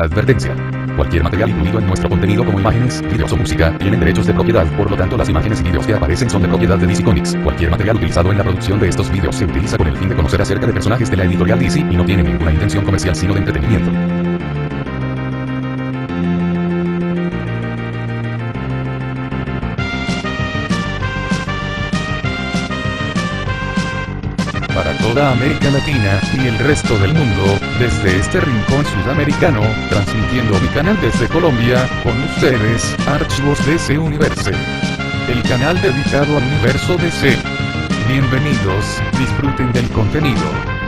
Advertencia. Cualquier material incluido en nuestro contenido como imágenes, videos o música, tienen derechos de propiedad, por lo tanto las imágenes y videos que aparecen son de propiedad de DC Comics. Cualquier material utilizado en la producción de estos videos se utiliza con el fin de conocer acerca de personajes de la editorial DC y no tiene ninguna intención comercial sino de entretenimiento. Para toda América Latina y el resto del mundo, desde este rincón sudamericano, transmitiendo mi canal desde Colombia, con ustedes, Archivos DC Universe. El canal dedicado al universo DC. Bienvenidos, disfruten del contenido.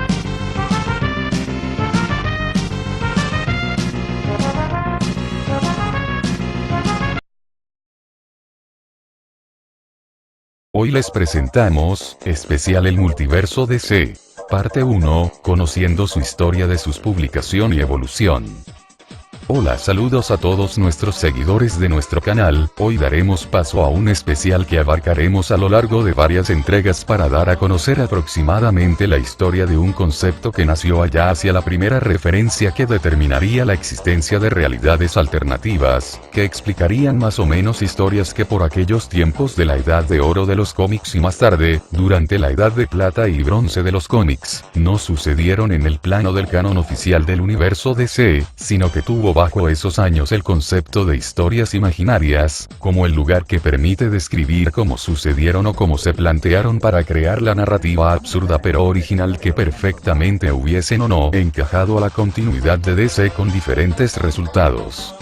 Hoy les presentamos, especial el multiverso DC. Parte 1, conociendo su historia de sus publicación y evolución. Hola, saludos a todos nuestros seguidores de nuestro canal. Hoy daremos paso a un especial que abarcaremos a lo largo de varias entregas para dar a conocer aproximadamente la historia de un concepto que nació allá hacia la primera referencia que determinaría la existencia de realidades alternativas, que explicarían más o menos historias que por aquellos tiempos de la edad de oro de los cómics y más tarde, durante la edad de plata y bronce de los cómics, no sucedieron en el plano del canon oficial del universo DC, sino que tuvo bajo esos años el concepto de historias imaginarias, como el lugar que permite describir cómo sucedieron o cómo se plantearon para crear la narrativa absurda pero original que perfectamente hubiesen o no encajado a la continuidad de DC con diferentes resultados.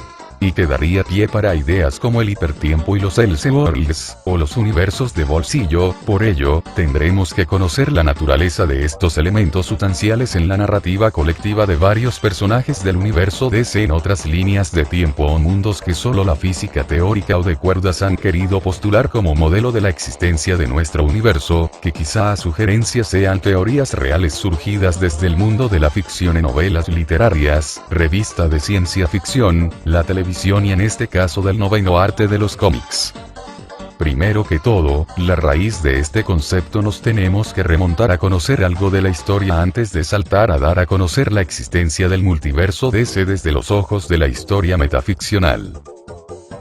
Y que daría pie para ideas como el hipertiempo y los Elseworlds, o los universos de bolsillo. Por ello, tendremos que conocer la naturaleza de estos elementos sustanciales en la narrativa colectiva de varios personajes del universo DC en otras líneas de tiempo o mundos que solo la física teórica o de cuerdas han querido postular como modelo de la existencia de nuestro universo, que quizá a sugerencias sean teorías reales surgidas desde el mundo de la ficción en novelas literarias, revista de ciencia ficción, la televisión y en este caso del noveno arte de los cómics. Primero que todo, la raíz de este concepto nos tenemos que remontar a conocer algo de la historia antes de saltar a dar a conocer la existencia del multiverso DC desde los ojos de la historia metaficcional.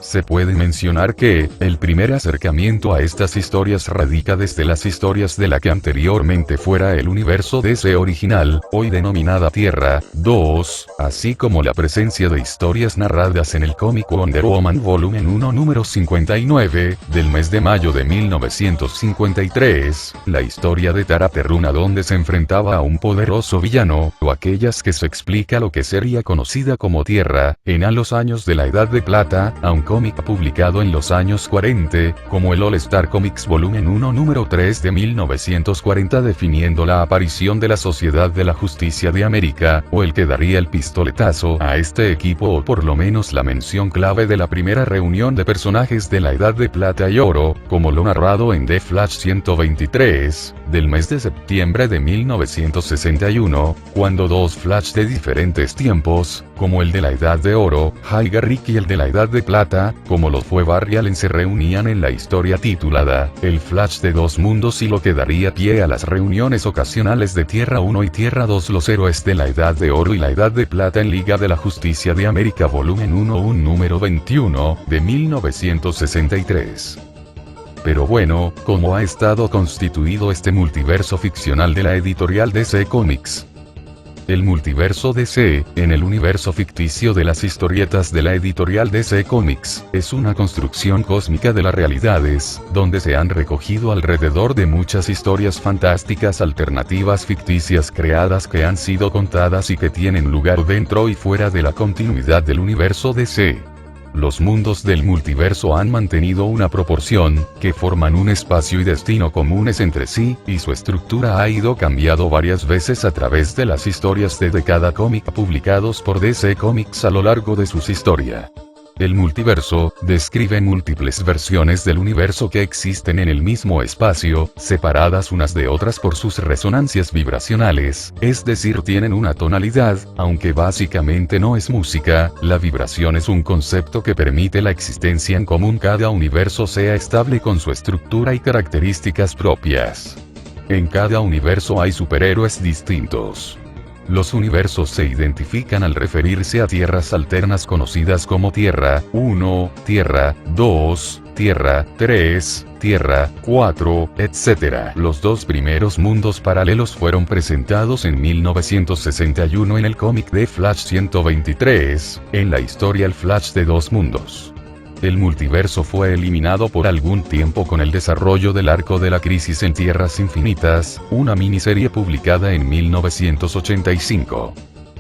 Se puede mencionar que, el primer acercamiento a estas historias radica desde las historias de la que anteriormente fuera el universo DC original, hoy denominada Tierra 2, así como la presencia de historias narradas en el cómic Wonder Woman Volumen 1 número 59, del mes de mayo de 1953, la historia de Tara Terruna donde se enfrentaba a un poderoso villano, o aquellas que se explica lo que sería conocida como Tierra, en a los años de la Edad de Plata, aunque cómic publicado en los años 40, como el All Star Comics Volumen 1 número 3 de 1940 definiendo la aparición de la Sociedad de la Justicia de América, o el que daría el pistoletazo a este equipo o por lo menos la mención clave de la primera reunión de personajes de la Edad de Plata y Oro, como lo narrado en The Flash 123, del mes de septiembre de 1961, cuando dos Flash de diferentes tiempos, como el de la Edad de Oro, Jay Garrick y el de la Edad de Plata, como lo fue Barry Allen se reunían en la historia titulada, El Flash de dos mundos y lo que daría pie a las reuniones ocasionales de Tierra 1 y Tierra 2 los héroes de la Edad de Oro y la Edad de Plata en Liga de la Justicia de América Volumen 1 un número 21, de 1963. Pero bueno, ¿cómo ha estado constituido este multiverso ficcional de la editorial DC Comics? El multiverso DC, en el universo ficticio de las historietas de la editorial DC Comics, es una construcción cósmica de las realidades, donde se han recogido alrededor de muchas historias fantásticas alternativas ficticias creadas que han sido contadas y que tienen lugar dentro y fuera de la continuidad del universo DC. Los mundos del multiverso han mantenido una proporción, que forman un espacio y destino comunes entre sí, y su estructura ha ido cambiando varias veces a través de las historias de cada cómic publicados por DC Comics a lo largo de sus historias. El multiverso describe múltiples versiones del universo que existen en el mismo espacio, separadas unas de otras por sus resonancias vibracionales, es decir, tienen una tonalidad, aunque básicamente no es música, la vibración es un concepto que permite la existencia en común. Cada universo sea estable con su estructura y características propias. En cada universo hay superhéroes distintos. Los universos se identifican al referirse a tierras alternas conocidas como Tierra 1, Tierra 2, Tierra 3, Tierra 4, etc. Los dos primeros mundos paralelos fueron presentados en 1961 en el cómic de Flash 123, en la historia El Flash de dos mundos. El multiverso fue eliminado por algún tiempo con el desarrollo del arco de la crisis en Tierras Infinitas, una miniserie publicada en 1985.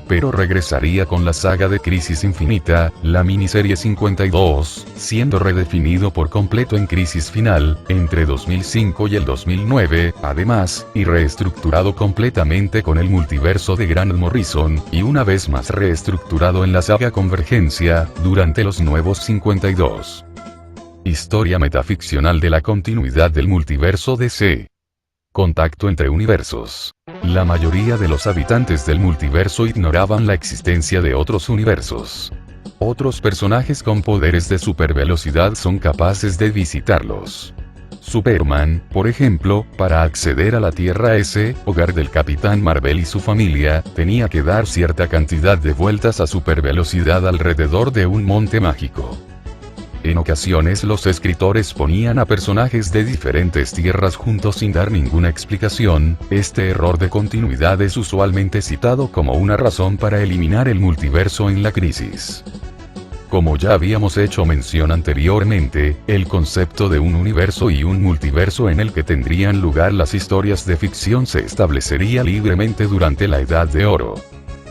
Pero regresaría con la saga de Crisis Infinita, la miniserie 52, siendo redefinido por completo en Crisis Final, entre 2005 y el 2009, además, y reestructurado completamente con el multiverso de Grant Morrison, y una vez más reestructurado en la saga Convergencia, durante los nuevos 52. Historia metaficcional de la continuidad del multiverso DC. Contacto entre universos. La mayoría de los habitantes del multiverso ignoraban la existencia de otros universos. Otros personajes con poderes de supervelocidad son capaces de visitarlos. Superman, por ejemplo, para acceder a la Tierra S, hogar del Capitán Marvel y su familia, tenía que dar cierta cantidad de vueltas a supervelocidad alrededor de un monte mágico. En ocasiones los escritores ponían a personajes de diferentes tierras juntos sin dar ninguna explicación. Este error de continuidad es usualmente citado como una razón para eliminar el multiverso en la crisis. Como ya habíamos hecho mención anteriormente, el concepto de un universo y un multiverso en el que tendrían lugar las historias de ficción se establecería libremente durante la Edad de Oro.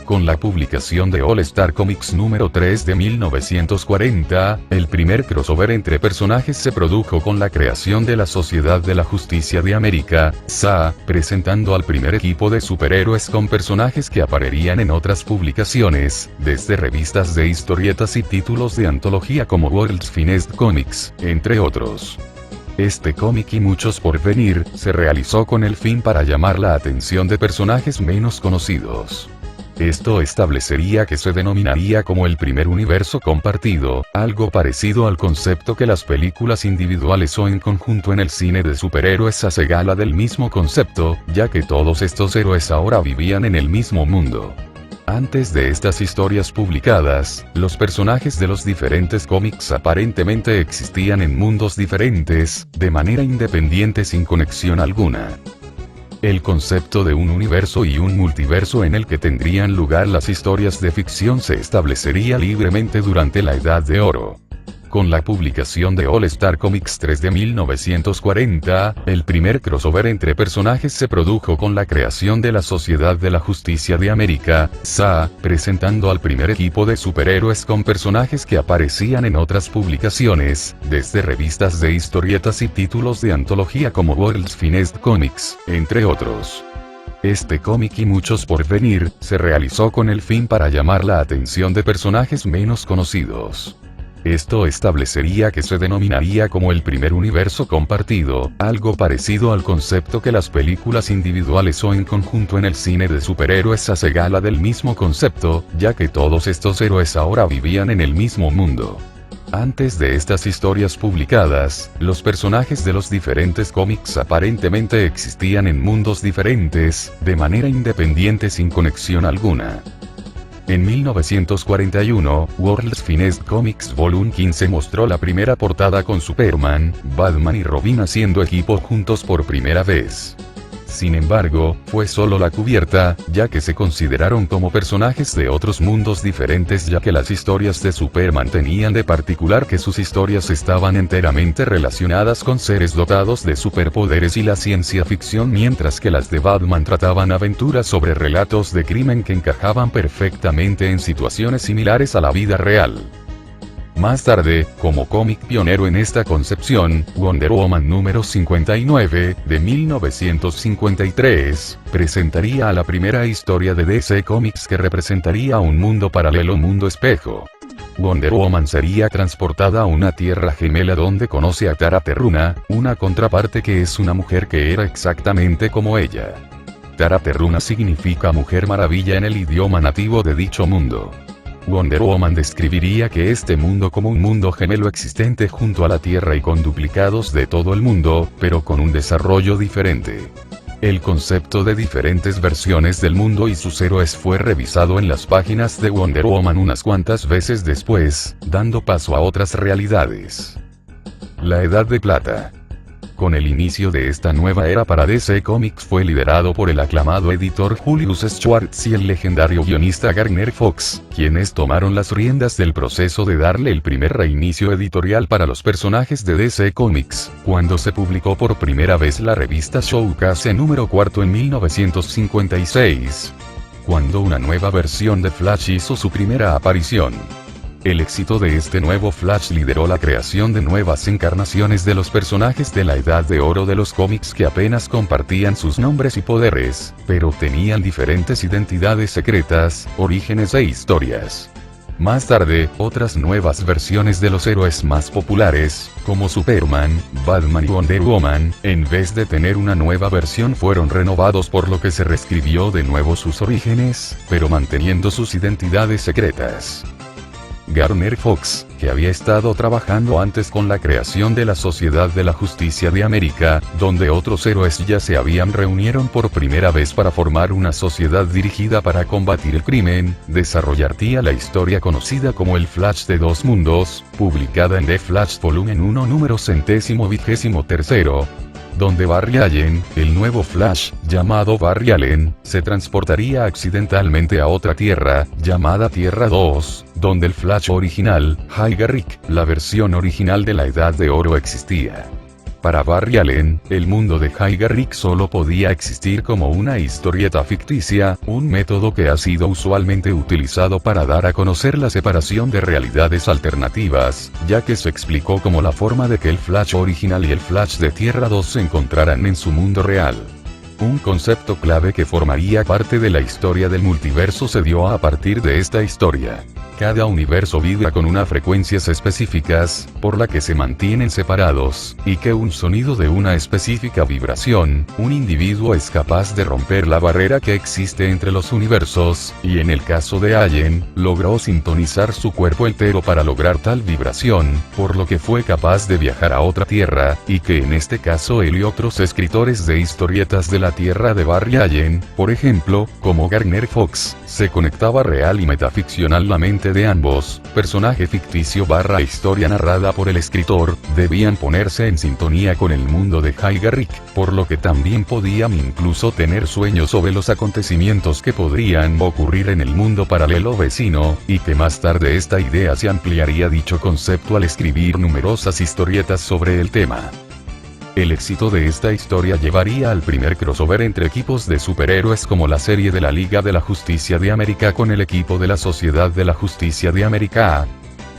Con la publicación de All Star Comics número 3 de 1940, el primer crossover entre personajes se produjo con la creación de la Sociedad de la Justicia de América, SA, presentando al primer equipo de superhéroes con personajes que aparecerían en otras publicaciones, desde revistas de historietas y títulos de antología como World's Finest Comics, entre otros. Este cómic y muchos por venir, se realizó con el fin para llamar la atención de personajes menos conocidos. Esto establecería que se denominaría como el primer universo compartido, algo parecido al concepto que las películas individuales o en conjunto en el cine de superhéroes hace gala del mismo concepto, ya que todos estos héroes ahora vivían en el mismo mundo. Antes de estas historias publicadas, los personajes de los diferentes cómics aparentemente existían en mundos diferentes, de manera independiente sin conexión alguna. El concepto de un universo y un multiverso en el que tendrían lugar las historias de ficción se establecería libremente durante la Edad de Oro. Con la publicación de All Star Comics 3 de 1940, el primer crossover entre personajes se produjo con la creación de la Sociedad de la Justicia de América, SA, presentando al primer equipo de superhéroes con personajes que aparecían en otras publicaciones, desde revistas de historietas y títulos de antología como World's Finest Comics, entre otros. Este cómic y muchos por venir, se realizó con el fin para llamar la atención de personajes menos conocidos. Esto establecería que se denominaría como el primer universo compartido, algo parecido al concepto que las películas individuales o en conjunto en el cine de superhéroes hace gala del mismo concepto, ya que todos estos héroes ahora vivían en el mismo mundo. Antes de estas historias publicadas, los personajes de los diferentes cómics aparentemente existían en mundos diferentes, de manera independiente sin conexión alguna. En 1941, World's Finest Comics Volume 15 mostró la primera portada con Superman, Batman y Robin haciendo equipo juntos por primera vez. Sin embargo, fue solo la cubierta, ya que se consideraron como personajes de otros mundos diferentes, ya que las historias de Superman tenían de particular que sus historias estaban enteramente relacionadas con seres dotados de superpoderes y la ciencia ficción, mientras que las de Batman trataban aventuras sobre relatos de crimen que encajaban perfectamente en situaciones similares a la vida real. Más tarde, como cómic pionero en esta concepción, Wonder Woman número 59, de 1953, presentaría a la primera historia de DC Comics que representaría un mundo paralelo, mundo espejo. Wonder Woman sería transportada a una tierra gemela donde conoce a Tara Terruna, una contraparte que es una mujer que era exactamente como ella. Tara Terruna significa Mujer Maravilla en el idioma nativo de dicho mundo. Wonder Woman describiría que este mundo como un mundo gemelo existente junto a la Tierra y con duplicados de todo el mundo, pero con un desarrollo diferente. El concepto de diferentes versiones del mundo y sus héroes fue revisado en las páginas de Wonder Woman unas cuantas veces después, dando paso a otras realidades. La Edad de Plata. Con el inicio de esta nueva era para DC Comics fue liderado por el aclamado editor Julius Schwartz y el legendario guionista Gardner Fox, quienes tomaron las riendas del proceso de darle el primer reinicio editorial para los personajes de DC Comics, cuando se publicó por primera vez la revista Showcase número 4 en 1956. Cuando una nueva versión de Flash hizo su primera aparición. El éxito de este nuevo Flash lideró la creación de nuevas encarnaciones de los personajes de la Edad de Oro de los cómics que apenas compartían sus nombres y poderes, pero tenían diferentes identidades secretas, orígenes e historias. Más tarde, otras nuevas versiones de los héroes más populares, como Superman, Batman y Wonder Woman, en vez de tener una nueva versión fueron renovados por lo que se reescribió de nuevo sus orígenes, pero manteniendo sus identidades secretas. Gardner Fox, que había estado trabajando antes con la creación de la Sociedad de la Justicia de América, donde otros héroes ya se habían reunieron por primera vez para formar una sociedad dirigida para combatir el crimen, desarrollaría la historia conocida como el Flash de dos mundos, publicada en The Flash Volumen 1 número 123, donde Barry Allen, el nuevo Flash, llamado Barry Allen, se transportaría accidentalmente a otra tierra, llamada Tierra 2, donde el Flash original, Jay Garrick, la versión original de la Edad de Oro existía. Para Barry Allen, el mundo de Jay Garrick solo podía existir como una historieta ficticia, un método que ha sido usualmente utilizado para dar a conocer la separación de realidades alternativas, ya que se explicó como la forma de que el Flash original y el Flash de Tierra 2 se encontraran en su mundo real. Un concepto clave que formaría parte de la historia del multiverso se dio a partir de esta historia. Cada universo vibra con unas frecuencias específicas, por la que se mantienen separados, y que un sonido de una específica vibración, un individuo es capaz de romper la barrera que existe entre los universos, y en el caso de Allen, logró sintonizar su cuerpo entero para lograr tal vibración, por lo que fue capaz de viajar a otra tierra, y que en este caso él y otros escritores de historietas de la tierra de Barry Allen, por ejemplo, como Gardner Fox, se conectaba real y metaficcionalmente de ambos, personaje ficticio / historia narrada por el escritor, debían ponerse en sintonía con el mundo de Jay Garrick, por lo que también podían incluso tener sueños sobre los acontecimientos que podrían ocurrir en el mundo paralelo vecino, y que más tarde esta idea se ampliaría dicho concepto al escribir numerosas historietas sobre el tema. El éxito de esta historia llevaría al primer crossover entre equipos de superhéroes como la serie de la Liga de la Justicia de América con el equipo de la Sociedad de la Justicia de América,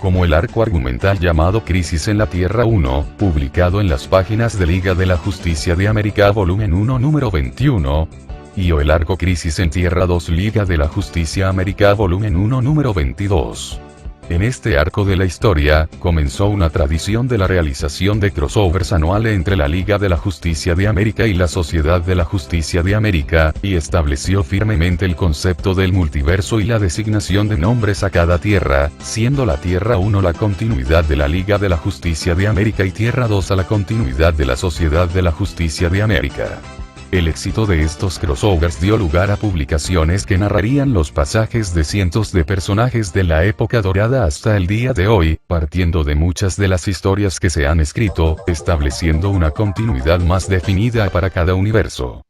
como el arco argumental llamado Crisis en la Tierra 1, publicado en las páginas de Liga de la Justicia de América Volumen 1 número 21, y o el arco Crisis en Tierra 2 Liga de la Justicia América Volumen 1 número 22. En este arco de la historia, comenzó una tradición de la realización de crossovers anuales entre la Liga de la Justicia de América y la Sociedad de la Justicia de América, y estableció firmemente el concepto del multiverso y la designación de nombres a cada tierra, siendo la Tierra 1 la continuidad de la Liga de la Justicia de América y Tierra 2 a la continuidad de la Sociedad de la Justicia de América. El éxito de estos crossovers dio lugar a publicaciones que narrarían los pasajes de cientos de personajes de la época dorada hasta el día de hoy, partiendo de muchas de las historias que se han escrito, estableciendo una continuidad más definida para cada universo.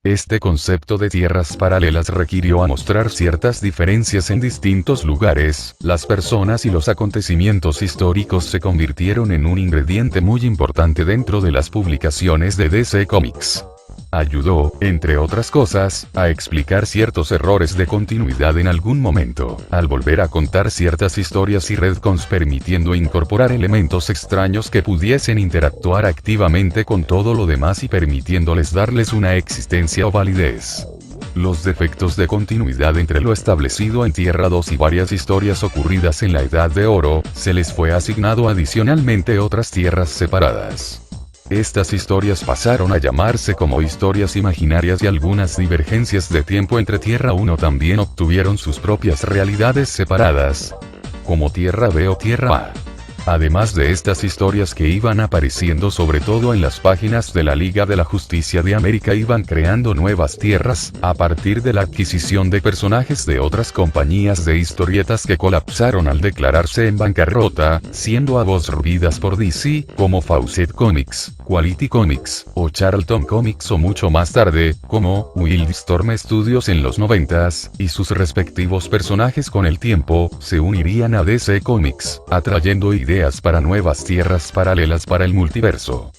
Este concepto de tierras paralelas requirió a mostrar ciertas diferencias en distintos lugares, las personas y los acontecimientos históricos se convirtieron en un ingrediente muy importante dentro de las publicaciones de DC Comics. Ayudó, entre otras cosas, a explicar ciertos errores de continuidad en algún momento, al volver a contar ciertas historias y retcons permitiendo incorporar elementos extraños que pudiesen interactuar activamente con todo lo demás y permitiéndoles darles una existencia o validez. Los defectos de continuidad entre lo establecido en Tierra 2 y varias historias ocurridas en la Edad de Oro, se les fue asignado adicionalmente otras tierras separadas. Estas historias pasaron a llamarse como historias imaginarias y algunas divergencias de tiempo entre Tierra 1 también obtuvieron sus propias realidades separadas, como Tierra B o Tierra A. Además de estas historias que iban apareciendo sobre todo en las páginas de la Liga de la Justicia de América, iban creando nuevas tierras, a partir de la adquisición de personajes de otras compañías de historietas que colapsaron al declararse en bancarrota, siendo absorbidas por DC, como Fawcett Comics, Quality Comics, o Charlton Comics, o mucho más tarde, como Wildstorm Studios en los 90s, y sus respectivos personajes con el tiempo, se unirían a DC Comics, atrayendo ideas para nuevas tierras paralelas para el multiverso.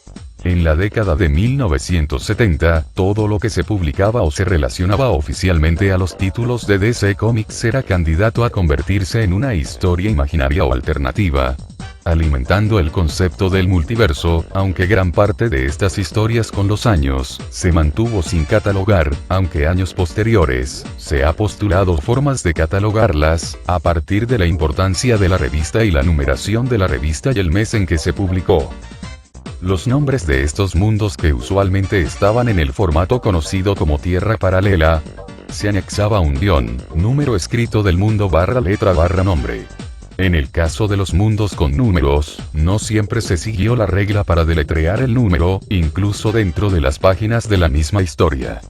En la década de 1970, todo lo que se publicaba o se relacionaba oficialmente a los títulos de DC Comics era candidato a convertirse en una historia imaginaria o alternativa, alimentando el concepto del multiverso, aunque gran parte de estas historias con los años, se mantuvo sin catalogar, aunque años posteriores, se ha postulado formas de catalogarlas, a partir de la importancia de la revista y la numeración de la revista y el mes en que se publicó. Los nombres de estos mundos, que usualmente estaban en el formato conocido como Tierra Paralela, se anexaba un guión, número escrito del mundo / letra / nombre. En el caso de los mundos con números, no siempre se siguió la regla para deletrear el número, incluso dentro de las páginas de la misma historia.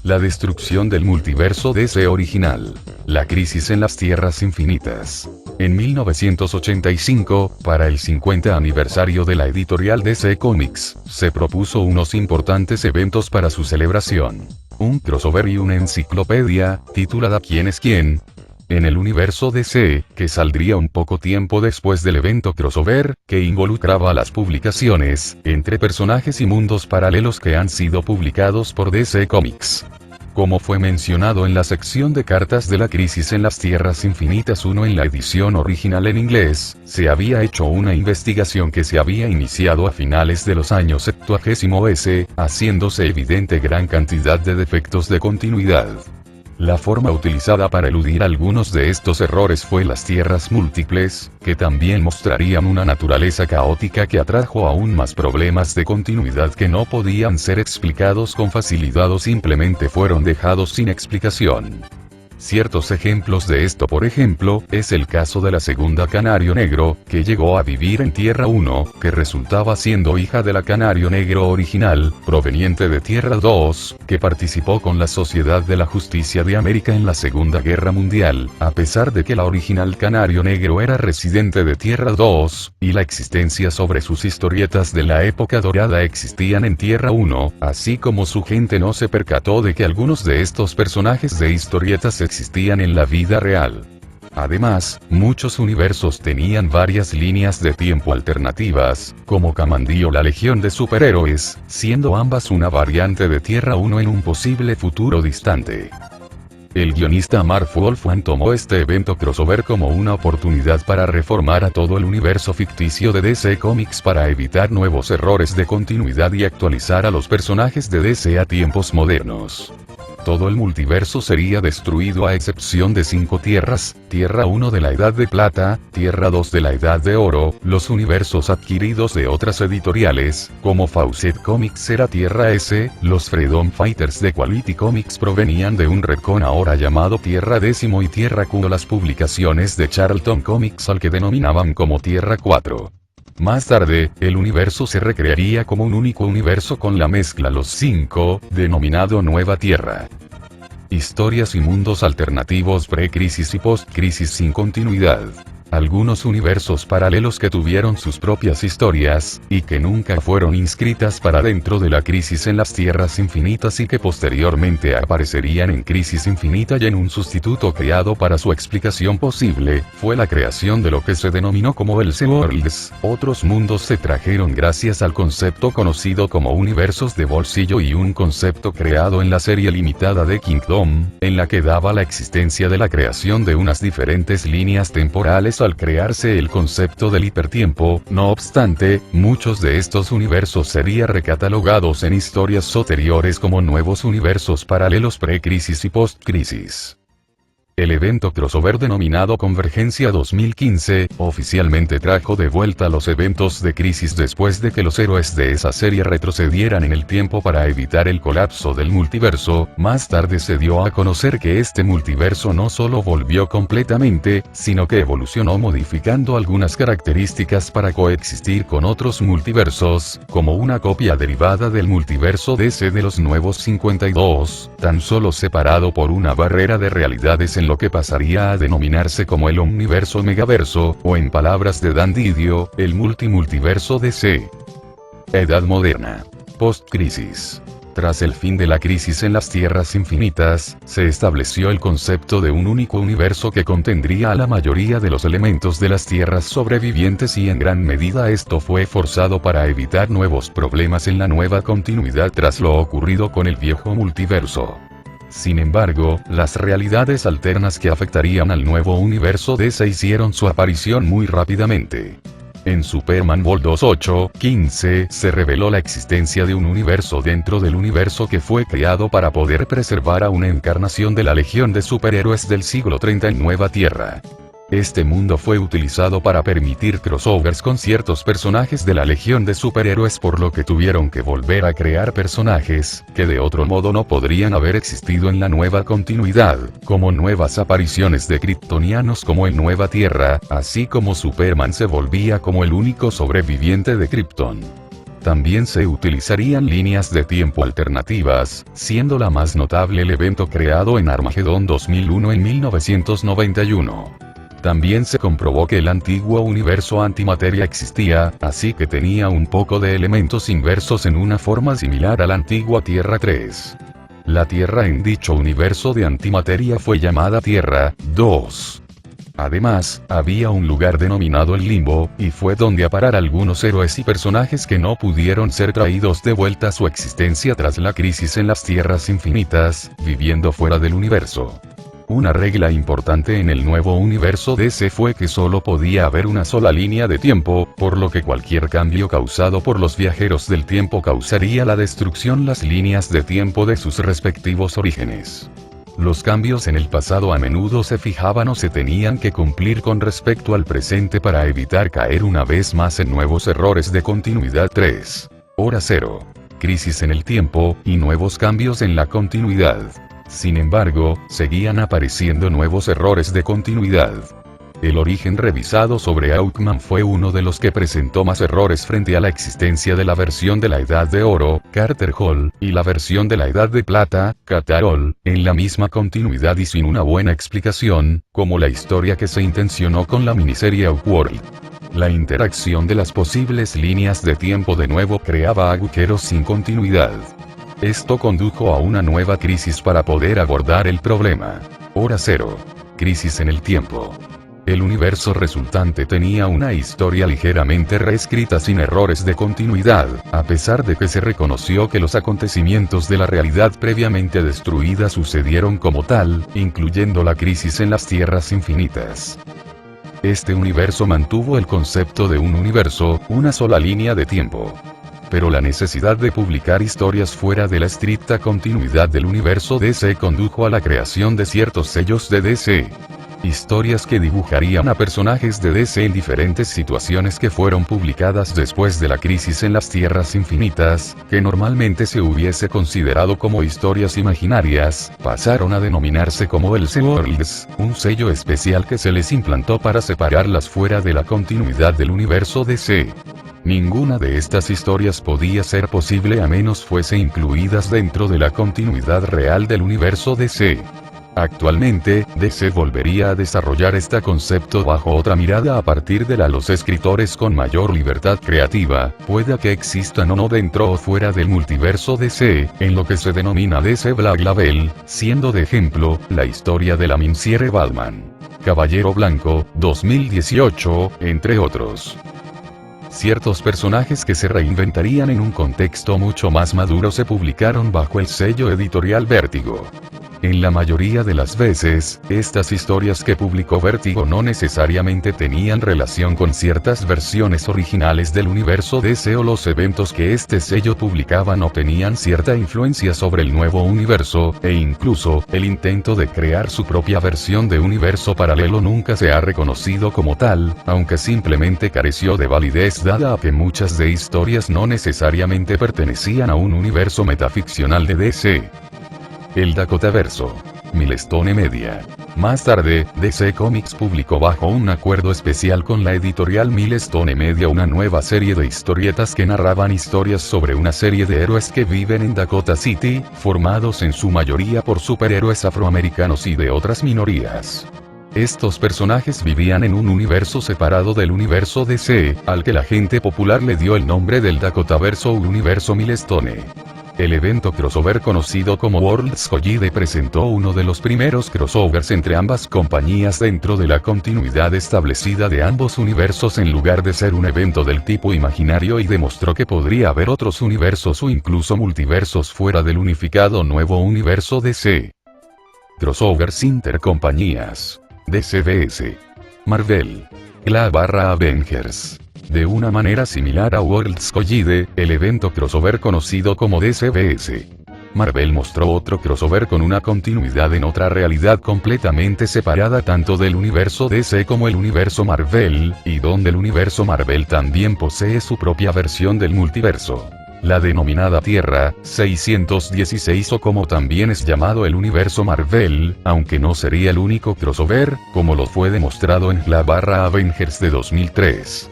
La destrucción del multiverso DC original. La crisis en las tierras infinitas. En 1985, para el 50 aniversario de la editorial DC Comics, se propuso unos importantes eventos para su celebración. Un crossover y una enciclopedia, titulada ¿Quién es quién?, en el universo DC, que saldría un poco tiempo después del evento crossover, que involucraba las publicaciones, entre personajes y mundos paralelos que han sido publicados por DC Comics. Como fue mencionado en la sección de cartas de la crisis en las tierras infinitas 1 en la edición original en inglés, se había hecho una investigación que se había iniciado a finales de los años 70s, haciéndose evidente gran cantidad de defectos de continuidad. La forma utilizada para eludir algunos de estos errores fue las tierras múltiples, que también mostrarían una naturaleza caótica que atrajo aún más problemas de continuidad que no podían ser explicados con facilidad o simplemente fueron dejados sin explicación. Ciertos ejemplos de esto, por ejemplo, es el caso de la segunda Canario Negro, que llegó a vivir en Tierra 1, que resultaba siendo hija de la Canario Negro original, proveniente de Tierra 2, que participó con la Sociedad de la Justicia de América en la Segunda Guerra Mundial, a pesar de que la original Canario Negro era residente de Tierra 2, y la existencia sobre sus historietas de la época dorada existían en Tierra 1, así como su gente no se percató de que algunos de estos personajes de historietas existían en la vida real. Además, muchos universos tenían varias líneas de tiempo alternativas, como Kamandi o la Legión de Superhéroes, siendo ambas una variante de Tierra 1 en un posible futuro distante. El guionista Marv Wolfman tomó este evento crossover como una oportunidad para reformar a todo el universo ficticio de DC Comics para evitar nuevos errores de continuidad y actualizar a los personajes de DC a tiempos modernos. Todo el multiverso sería destruido a excepción de 5 tierras: Tierra 1 de la Edad de Plata, Tierra 2 de la Edad de Oro, los universos adquiridos de otras editoriales, como Fawcett Comics era Tierra S, los Freedom Fighters de Quality Comics provenían de un retcon ahora llamado Tierra Décimo y Tierra Q, las publicaciones de Charlton Comics al que denominaban como Tierra 4. Más tarde, el universo se recrearía como un único universo con la mezcla Los 5, denominado Nueva Tierra. Historias y mundos alternativos pre-crisis y post-crisis sin continuidad. Algunos universos paralelos que tuvieron sus propias historias, y que nunca fueron inscritas para dentro de la crisis en las tierras infinitas y que posteriormente aparecerían en Crisis Infinita y en un sustituto creado para su explicación posible, fue la creación de lo que se denominó como el Elseworlds. Otros mundos se trajeron gracias al concepto conocido como universos de bolsillo y un concepto creado en la serie limitada de Kingdom, en la que daba la existencia de la creación de unas diferentes líneas temporales al crearse el concepto del hipertiempo. No obstante, muchos de estos universos serían recatalogados en historias posteriores como nuevos universos paralelos pre-crisis y post-crisis. El evento crossover denominado Convergencia 2015, oficialmente trajo de vuelta los eventos de Crisis después de que los héroes de esa serie retrocedieran en el tiempo para evitar el colapso del multiverso. Más tarde se dio a conocer que este multiverso no solo volvió completamente, sino que evolucionó modificando algunas características para coexistir con otros multiversos, como una copia derivada del multiverso DC de los Nuevos 52, tan solo separado por una barrera de realidades en lo que pasaría a denominarse como el Omniverso Megaverso, o en palabras de Dan Didio, el multiverso DC. Edad moderna. Post-crisis. Tras el fin de la crisis en las Tierras Infinitas, se estableció el concepto de un único universo que contendría a la mayoría de los elementos de las tierras sobrevivientes y en gran medida esto fue forzado para evitar nuevos problemas en la nueva continuidad tras lo ocurrido con el viejo multiverso. Sin embargo, las realidades alternas que afectarían al nuevo universo DC hicieron su aparición muy rápidamente. En Superman World 2815 se reveló la existencia de un universo dentro del universo que fue creado para poder preservar a una encarnación de la Legión de Superhéroes del siglo 30 en Nueva Tierra. Este mundo fue utilizado para permitir crossovers con ciertos personajes de la Legión de Superhéroes, por lo que tuvieron que volver a crear personajes que de otro modo no podrían haber existido en la nueva continuidad, como nuevas apariciones de kryptonianos como en Nueva Tierra, así como Superman se volvía como el único sobreviviente de Krypton. También se utilizarían líneas de tiempo alternativas, siendo la más notable el evento creado en Armageddon 2001 en 1991. También se comprobó que el antiguo universo antimateria existía, así que tenía un poco de elementos inversos en una forma similar a la antigua Tierra 3. La Tierra en dicho universo de antimateria fue llamada Tierra 2. Además, había un lugar denominado el Limbo, y fue donde a parar algunos héroes y personajes que no pudieron ser traídos de vuelta a su existencia tras la crisis en las Tierras Infinitas, viviendo fuera del universo. Una regla importante en el nuevo universo DC fue que solo podía haber una sola línea de tiempo, por lo que cualquier cambio causado por los viajeros del tiempo causaría la destrucción las líneas de tiempo de sus respectivos orígenes. Los cambios en el pasado a menudo se fijaban o se tenían que cumplir con respecto al presente para evitar caer una vez más en nuevos errores de continuidad. 3. Hora cero. Crisis en el tiempo, y nuevos cambios en la continuidad. Sin embargo, seguían apareciendo nuevos errores de continuidad. El origen revisado sobre Hawkman fue uno de los que presentó más errores frente a la existencia de la versión de la Edad de Oro, Carter Hall, y la versión de la Edad de Plata, Catarol, en la misma continuidad y sin una buena explicación, como la historia que se intencionó con la miniserie Outworld. La interacción de las posibles líneas de tiempo de nuevo creaba agujeros sin continuidad. Esto condujo a una nueva crisis para poder abordar el problema. Hora cero. Crisis en el tiempo. El universo resultante tenía una historia ligeramente reescrita sin errores de continuidad, a pesar de que se reconoció que los acontecimientos de la realidad previamente destruida sucedieron como tal, incluyendo la crisis en las Tierras Infinitas. Este universo mantuvo el concepto de un universo, una sola línea de tiempo. Pero la necesidad de publicar historias fuera de la estricta continuidad del universo DC condujo a la creación de ciertos sellos de DC. Historias que dibujarían a personajes de DC en diferentes situaciones que fueron publicadas después de la crisis en las Tierras Infinitas, que normalmente se hubiese considerado como historias imaginarias, pasaron a denominarse como el Worlds, un sello especial que se les implantó para separarlas fuera de la continuidad del universo DC. Ninguna de estas historias podía ser posible a menos fuese incluidas dentro de la continuidad real del universo DC. Actualmente, DC volvería a desarrollar este concepto bajo otra mirada a partir de los escritores con mayor libertad creativa, pueda que existan o no dentro o fuera del multiverso DC, en lo que se denomina DC Black Label, siendo de ejemplo, la historia de la miniserie Batman, Caballero Blanco, 2018, entre otros. Ciertos personajes que se reinventarían en un contexto mucho más maduro se publicaron bajo el sello editorial Vértigo. En la mayoría de las veces, estas historias que publicó Vértigo no necesariamente tenían relación con ciertas versiones originales del universo DC o los eventos que este sello publicaba no tenían cierta influencia sobre el nuevo universo, e incluso, el intento de crear su propia versión de universo paralelo nunca se ha reconocido como tal, aunque simplemente careció de validez dada a que muchas de historias no necesariamente pertenecían a un universo metaficcional de DC. El Dakotaverso. Milestone Media. Más tarde, DC Comics publicó bajo un acuerdo especial con la editorial Milestone Media una nueva serie de historietas que narraban historias sobre una serie de héroes que viven en Dakota City, formados en su mayoría por superhéroes afroamericanos y de otras minorías. Estos personajes vivían en un universo separado del universo DC, al que la gente popular le dio el nombre del Dakotaverso o Universo Milestone. El evento crossover conocido como Worlds Collide presentó uno de los primeros crossovers entre ambas compañías dentro de la continuidad establecida de ambos universos en lugar de ser un evento del tipo imaginario, y demostró que podría haber otros universos o incluso multiversos fuera del unificado nuevo universo DC. Crossovers intercompañías. DCBS. Marvel. /Avengers. De una manera similar a Worlds Collide, el evento crossover conocido como DCBS. Marvel mostró otro crossover con una continuidad en otra realidad completamente separada tanto del universo DC como el universo Marvel, y donde el universo Marvel también posee su propia versión del multiverso. La denominada Tierra 616, o como también es llamado el universo Marvel, aunque no sería el único crossover, como lo fue demostrado en /Avengers de 2003.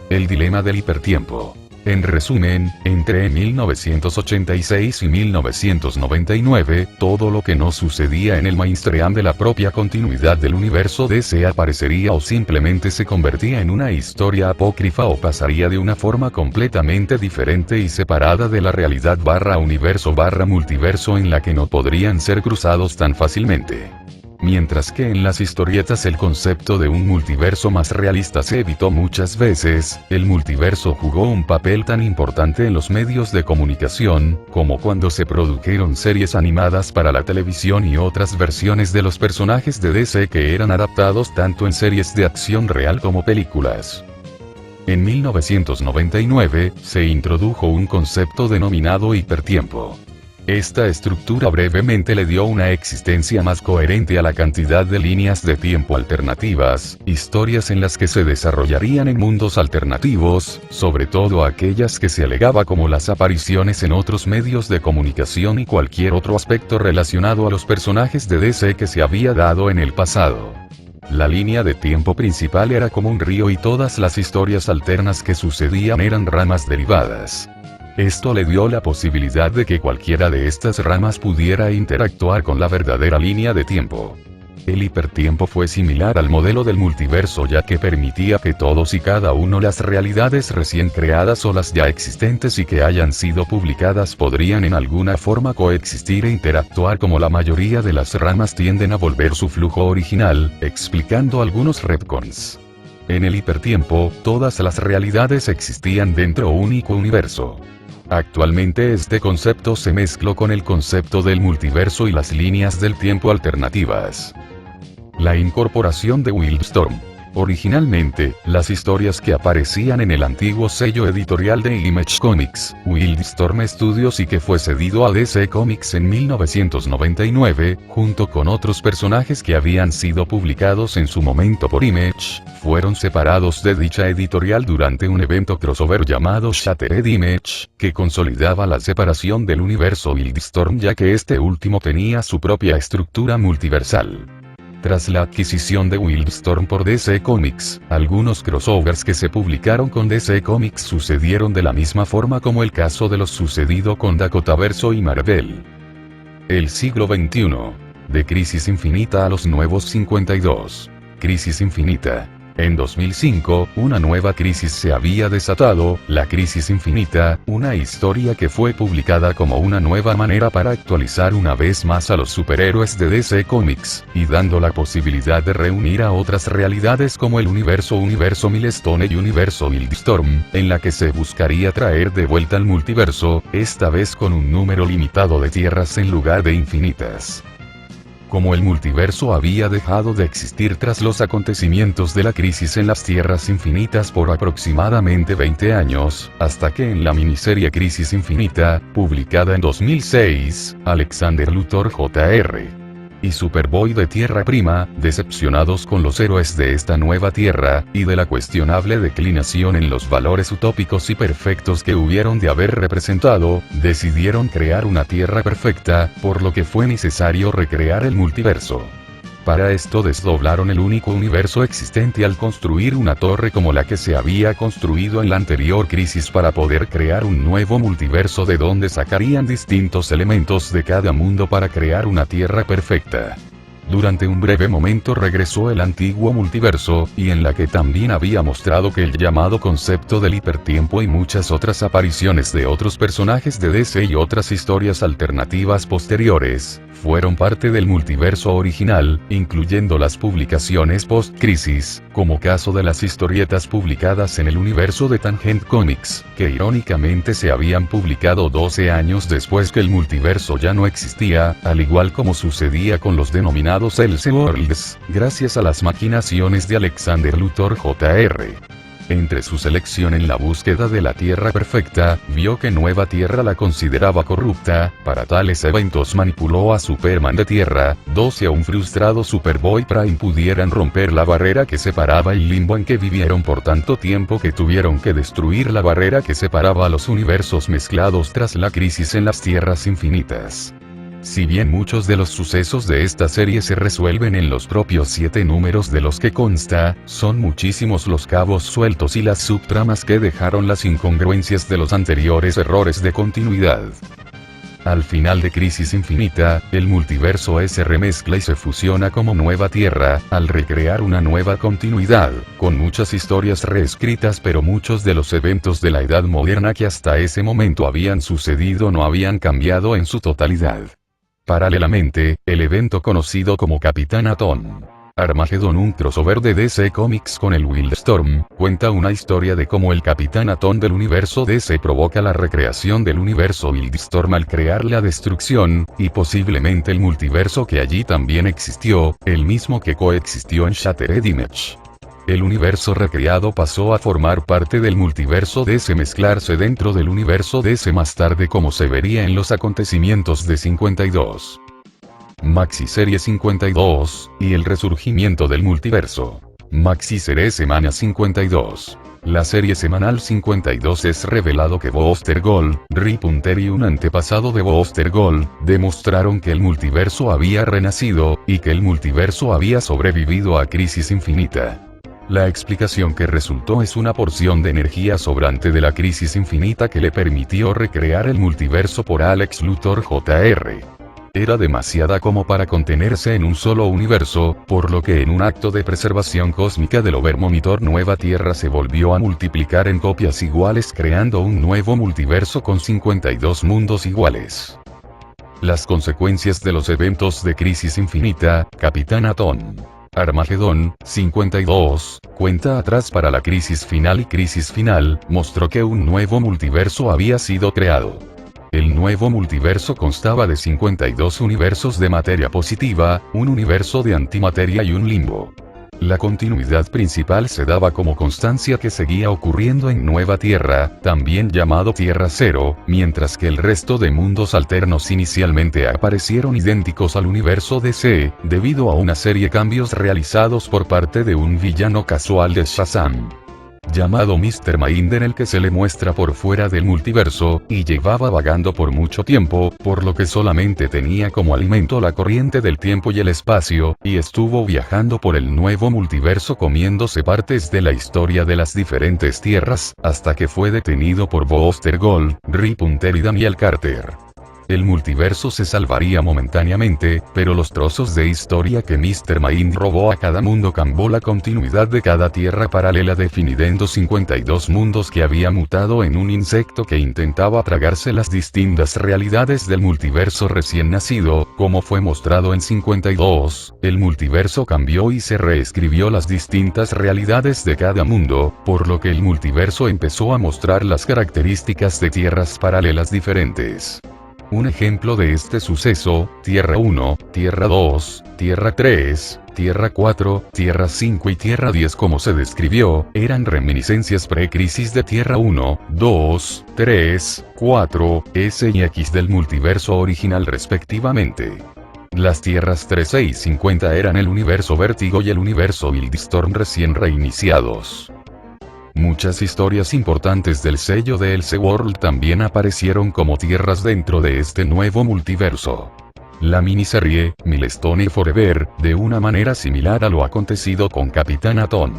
El dilema del hipertiempo. En resumen, entre 1986 y 1999, todo lo que no sucedía en el mainstream de la propia continuidad del universo DC aparecería o simplemente se convertía en una historia apócrifa o pasaría de una forma completamente diferente y separada de la realidad /universo /multiverso en la que no podrían ser cruzados tan fácilmente. Mientras que en las historietas el concepto de un multiverso más realista se evitó muchas veces, el multiverso jugó un papel tan importante en los medios de comunicación, como cuando se produjeron series animadas para la televisión y otras versiones de los personajes de DC que eran adaptados tanto en series de acción real como películas. En 1999, se introdujo un concepto denominado hipertiempo. Esta estructura brevemente le dio una existencia más coherente a la cantidad de líneas de tiempo alternativas, historias en las que se desarrollarían en mundos alternativos, sobre todo aquellas que se alegaba como las apariciones en otros medios de comunicación y cualquier otro aspecto relacionado a los personajes de DC que se había dado en el pasado. La línea de tiempo principal era como un río y todas las historias alternas que sucedían eran ramas derivadas. Esto le dio la posibilidad de que cualquiera de estas ramas pudiera interactuar con la verdadera línea de tiempo. El hipertiempo fue similar al modelo del multiverso, ya que permitía que todos y cada uno las realidades recién creadas o las ya existentes y que hayan sido publicadas podrían en alguna forma coexistir e interactuar como la mayoría de las ramas tienden a volver su flujo original, explicando algunos retcons. En el hipertiempo, todas las realidades existían dentro de un único universo. Actualmente este concepto se mezcló con el concepto del multiverso y las líneas del tiempo alternativas. La incorporación de Wildstorm. Originalmente, las historias que aparecían en el antiguo sello editorial de Image Comics, Wildstorm Studios, y que fue cedido a DC Comics en 1999, junto con otros personajes que habían sido publicados en su momento por Image, fueron separados de dicha editorial durante un evento crossover llamado Shattered Image, que consolidaba la separación del universo Wildstorm, ya que este último tenía su propia estructura multiversal. Tras la adquisición de Wildstorm por DC Comics, algunos crossovers que se publicaron con DC Comics sucedieron de la misma forma como el caso de los sucedido con Dakotaverso y Marvel. El siglo XXI. De Crisis Infinita a los Nuevos 52. Crisis Infinita. En 2005, una nueva crisis se había desatado, la Crisis Infinita, una historia que fue publicada como una nueva manera para actualizar una vez más a los superhéroes de DC Comics, y dando la posibilidad de reunir a otras realidades como el universo Milestone y universo Wildstorm, en la que se buscaría traer de vuelta al multiverso, esta vez con un número limitado de tierras en lugar de infinitas. Como el multiverso había dejado de existir tras los acontecimientos de la crisis en las Tierras Infinitas por aproximadamente 20 años, hasta que en la miniserie Crisis Infinita, publicada en 2006, Alexander Luthor Jr. y Superboy de Tierra Prima, decepcionados con los héroes de esta nueva Tierra, y de la cuestionable declinación en los valores utópicos y perfectos que hubieron de haber representado, decidieron crear una Tierra perfecta, por lo que fue necesario recrear el multiverso. Para esto desdoblaron el único universo existente al construir una torre como la que se había construido en la anterior crisis para poder crear un nuevo multiverso de donde sacarían distintos elementos de cada mundo para crear una Tierra perfecta. Durante un breve momento regresó el antiguo multiverso, y en la que también había mostrado que el llamado concepto del hipertiempo y muchas otras apariciones de otros personajes de DC y otras historias alternativas posteriores, fueron parte del multiverso original, incluyendo las publicaciones post-crisis, como caso de las historietas publicadas en el universo de Tangent Comics, que irónicamente se habían publicado 12 años después que el multiverso ya no existía, al igual como sucedía con los denominados Elseworlds, gracias a las maquinaciones de Alexander Luthor Jr. Entre su selección en la búsqueda de la Tierra perfecta, vio que Nueva Tierra la consideraba corrupta. Para tales eventos manipuló a Superman de Tierra 2 y a un frustrado Superboy Prime pudieran romper la barrera que separaba el limbo en que vivieron por tanto tiempo que tuvieron que destruir la barrera que separaba a los universos mezclados tras la crisis en las Tierras Infinitas. Si bien muchos de los sucesos de esta serie se resuelven en los propios 7 números de los que consta, son muchísimos los cabos sueltos y las subtramas que dejaron las incongruencias de los anteriores errores de continuidad. Al final de Crisis Infinita, el multiverso se remezcla y se fusiona como Nueva Tierra, al recrear una nueva continuidad, con muchas historias reescritas pero muchos de los eventos de la Edad Moderna que hasta ese momento habían sucedido no habían cambiado en su totalidad. Paralelamente, el evento conocido como Capitán Atom Armageddon, un crossover de DC Comics con el Wildstorm, cuenta una historia de cómo el Capitán Atom del universo DC provoca la recreación del universo Wildstorm al crear la destrucción, y posiblemente el multiverso que allí también existió, el mismo que coexistió en Shattered Image. El universo recreado pasó a formar parte del multiverso DC, mezclarse dentro del universo DC más tarde como se vería en los acontecimientos de 52. Maxiserie 52, y el resurgimiento del multiverso. Maxiserie Semana 52. La serie semanal 52 es revelado que Booster Gold, Rip Hunter y un antepasado de Booster Gold, demostraron que el multiverso había renacido, y que el multiverso había sobrevivido a Crisis Infinita. La explicación que resultó es una porción de energía sobrante de la Crisis Infinita que le permitió recrear el multiverso por Alex Luthor Jr. Era demasiada como para contenerse en un solo universo, por lo que en un acto de preservación cósmica del Overmonitor Nueva Tierra se volvió a multiplicar en copias iguales creando un nuevo multiverso con 52 mundos iguales. Las consecuencias de los eventos de Crisis Infinita, Capitán Atom Armageddon 52, cuenta atrás para la crisis final y crisis final, mostró que un nuevo multiverso había sido creado. El nuevo multiverso constaba de 52 universos de materia positiva, un universo de antimateria y un limbo. La continuidad principal se daba como constancia que seguía ocurriendo en Nueva Tierra, también llamado Tierra Cero, mientras que el resto de mundos alternos inicialmente aparecieron idénticos al universo DC, debido a una serie de cambios realizados por parte de un villano casual de Shazam, llamado Mr. Mind, en el que se le muestra por fuera del multiverso, y llevaba vagando por mucho tiempo, por lo que solamente tenía como alimento la corriente del tiempo y el espacio, y estuvo viajando por el nuevo multiverso comiéndose partes de la historia de las diferentes tierras, hasta que fue detenido por Booster Gold, Rip Hunter y Daniel Carter. El multiverso se salvaría momentáneamente, pero los trozos de historia que Mr. Mind robó a cada mundo cambió la continuidad de cada tierra paralela, definiendo 52 mundos que había mutado en un insecto que intentaba tragarse las distintas realidades del multiverso recién nacido. Como fue mostrado en 52, el multiverso cambió y se reescribió las distintas realidades de cada mundo, por lo que el multiverso empezó a mostrar las características de tierras paralelas diferentes. Un ejemplo de este suceso, Tierra 1, Tierra 2, Tierra 3, Tierra 4, Tierra 5 y Tierra 10 como se describió, eran reminiscencias pre-crisis de Tierra 1, 2, 3, 4, S y X del multiverso original respectivamente. Las tierras 13 y 50 eran el universo Vértigo y el universo Wildstorm recién reiniciados. Muchas historias importantes del sello de Elseworld también aparecieron como tierras dentro de este nuevo multiverso. La miniserie, Milestone Forever, de una manera similar a lo acontecido con Capitán Atom.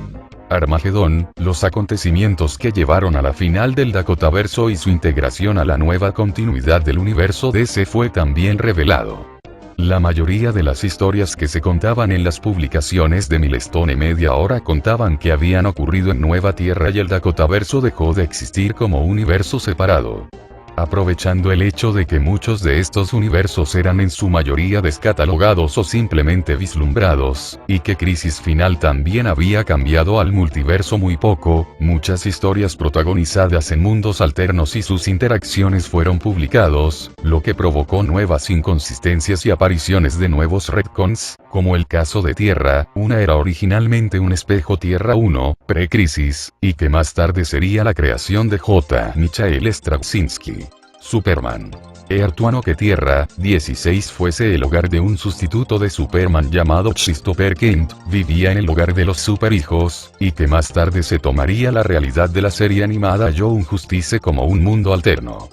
Armagedón, los acontecimientos que llevaron a la final del Dakotaverso y su integración a la nueva continuidad del universo DC fue también revelado. La mayoría de las historias que se contaban en las publicaciones de Milestone Media ahora contaban que habían ocurrido en Nueva Tierra y el Dakotaverso dejó de existir como universo separado. Aprovechando el hecho de que muchos de estos universos eran en su mayoría descatalogados o simplemente vislumbrados, y que Crisis Final también había cambiado al multiverso muy poco, muchas historias protagonizadas en mundos alternos y sus interacciones fueron publicados, lo que provocó nuevas inconsistencias y apariciones de nuevos retcons, como el caso de Tierra 1 era originalmente un espejo Tierra 1, pre-crisis, y que más tarde sería la creación de J. Michael Straczynski. Superman. Artuano que Tierra 16 fuese el hogar de un sustituto de Superman llamado Christopher Kent, vivía en el hogar de los superhijos, y que más tarde se tomaría la realidad de la serie animada Young Justice como un mundo alterno.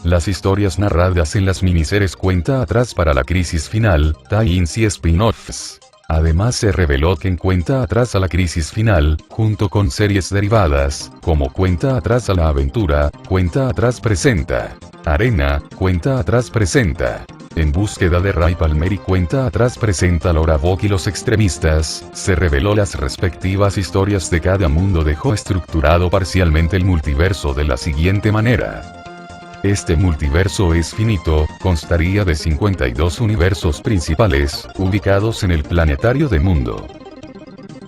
Las historias narradas en las miniseries cuenta atrás para la crisis final, tie-ins y spin-offs. Además se reveló que en Cuenta atrás a la crisis final, junto con series derivadas, como Cuenta atrás a la aventura, Cuenta atrás presenta Arena, Cuenta atrás presenta En búsqueda de Ray Palmer y Cuenta atrás presenta Laura Bock y los extremistas, se reveló las respectivas historias de cada mundo dejó estructurado parcialmente el multiverso de la siguiente manera. Este multiverso es finito, constaría de 52 universos principales, ubicados en el planetario de Mundo.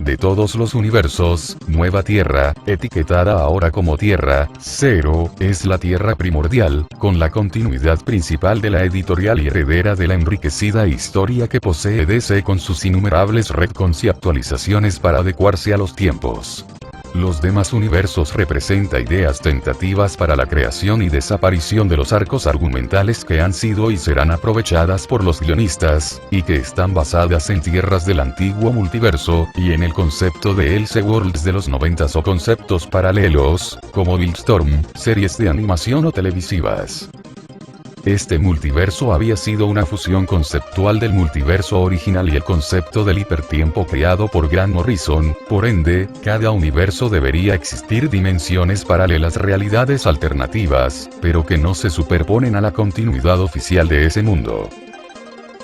De todos los universos, Nueva Tierra, etiquetada ahora como Tierra 0, es la Tierra primordial, con la continuidad principal de la editorial y heredera de la enriquecida historia que posee DC con sus innumerables retcons y actualizaciones para adecuarse a los tiempos. Los demás universos representa ideas tentativas para la creación y desaparición de los arcos argumentales que han sido y serán aprovechadas por los guionistas, y que están basadas en tierras del antiguo multiverso, y en el concepto de Elseworlds de los 90s o conceptos paralelos, como Wildstorm, series de animación o televisivas. Este multiverso había sido una fusión conceptual del multiverso original y el concepto del hipertiempo creado por Grant Morrison, por ende, cada universo debería existir dimensiones paralelas, realidades alternativas, pero que no se superponen a la continuidad oficial de ese mundo.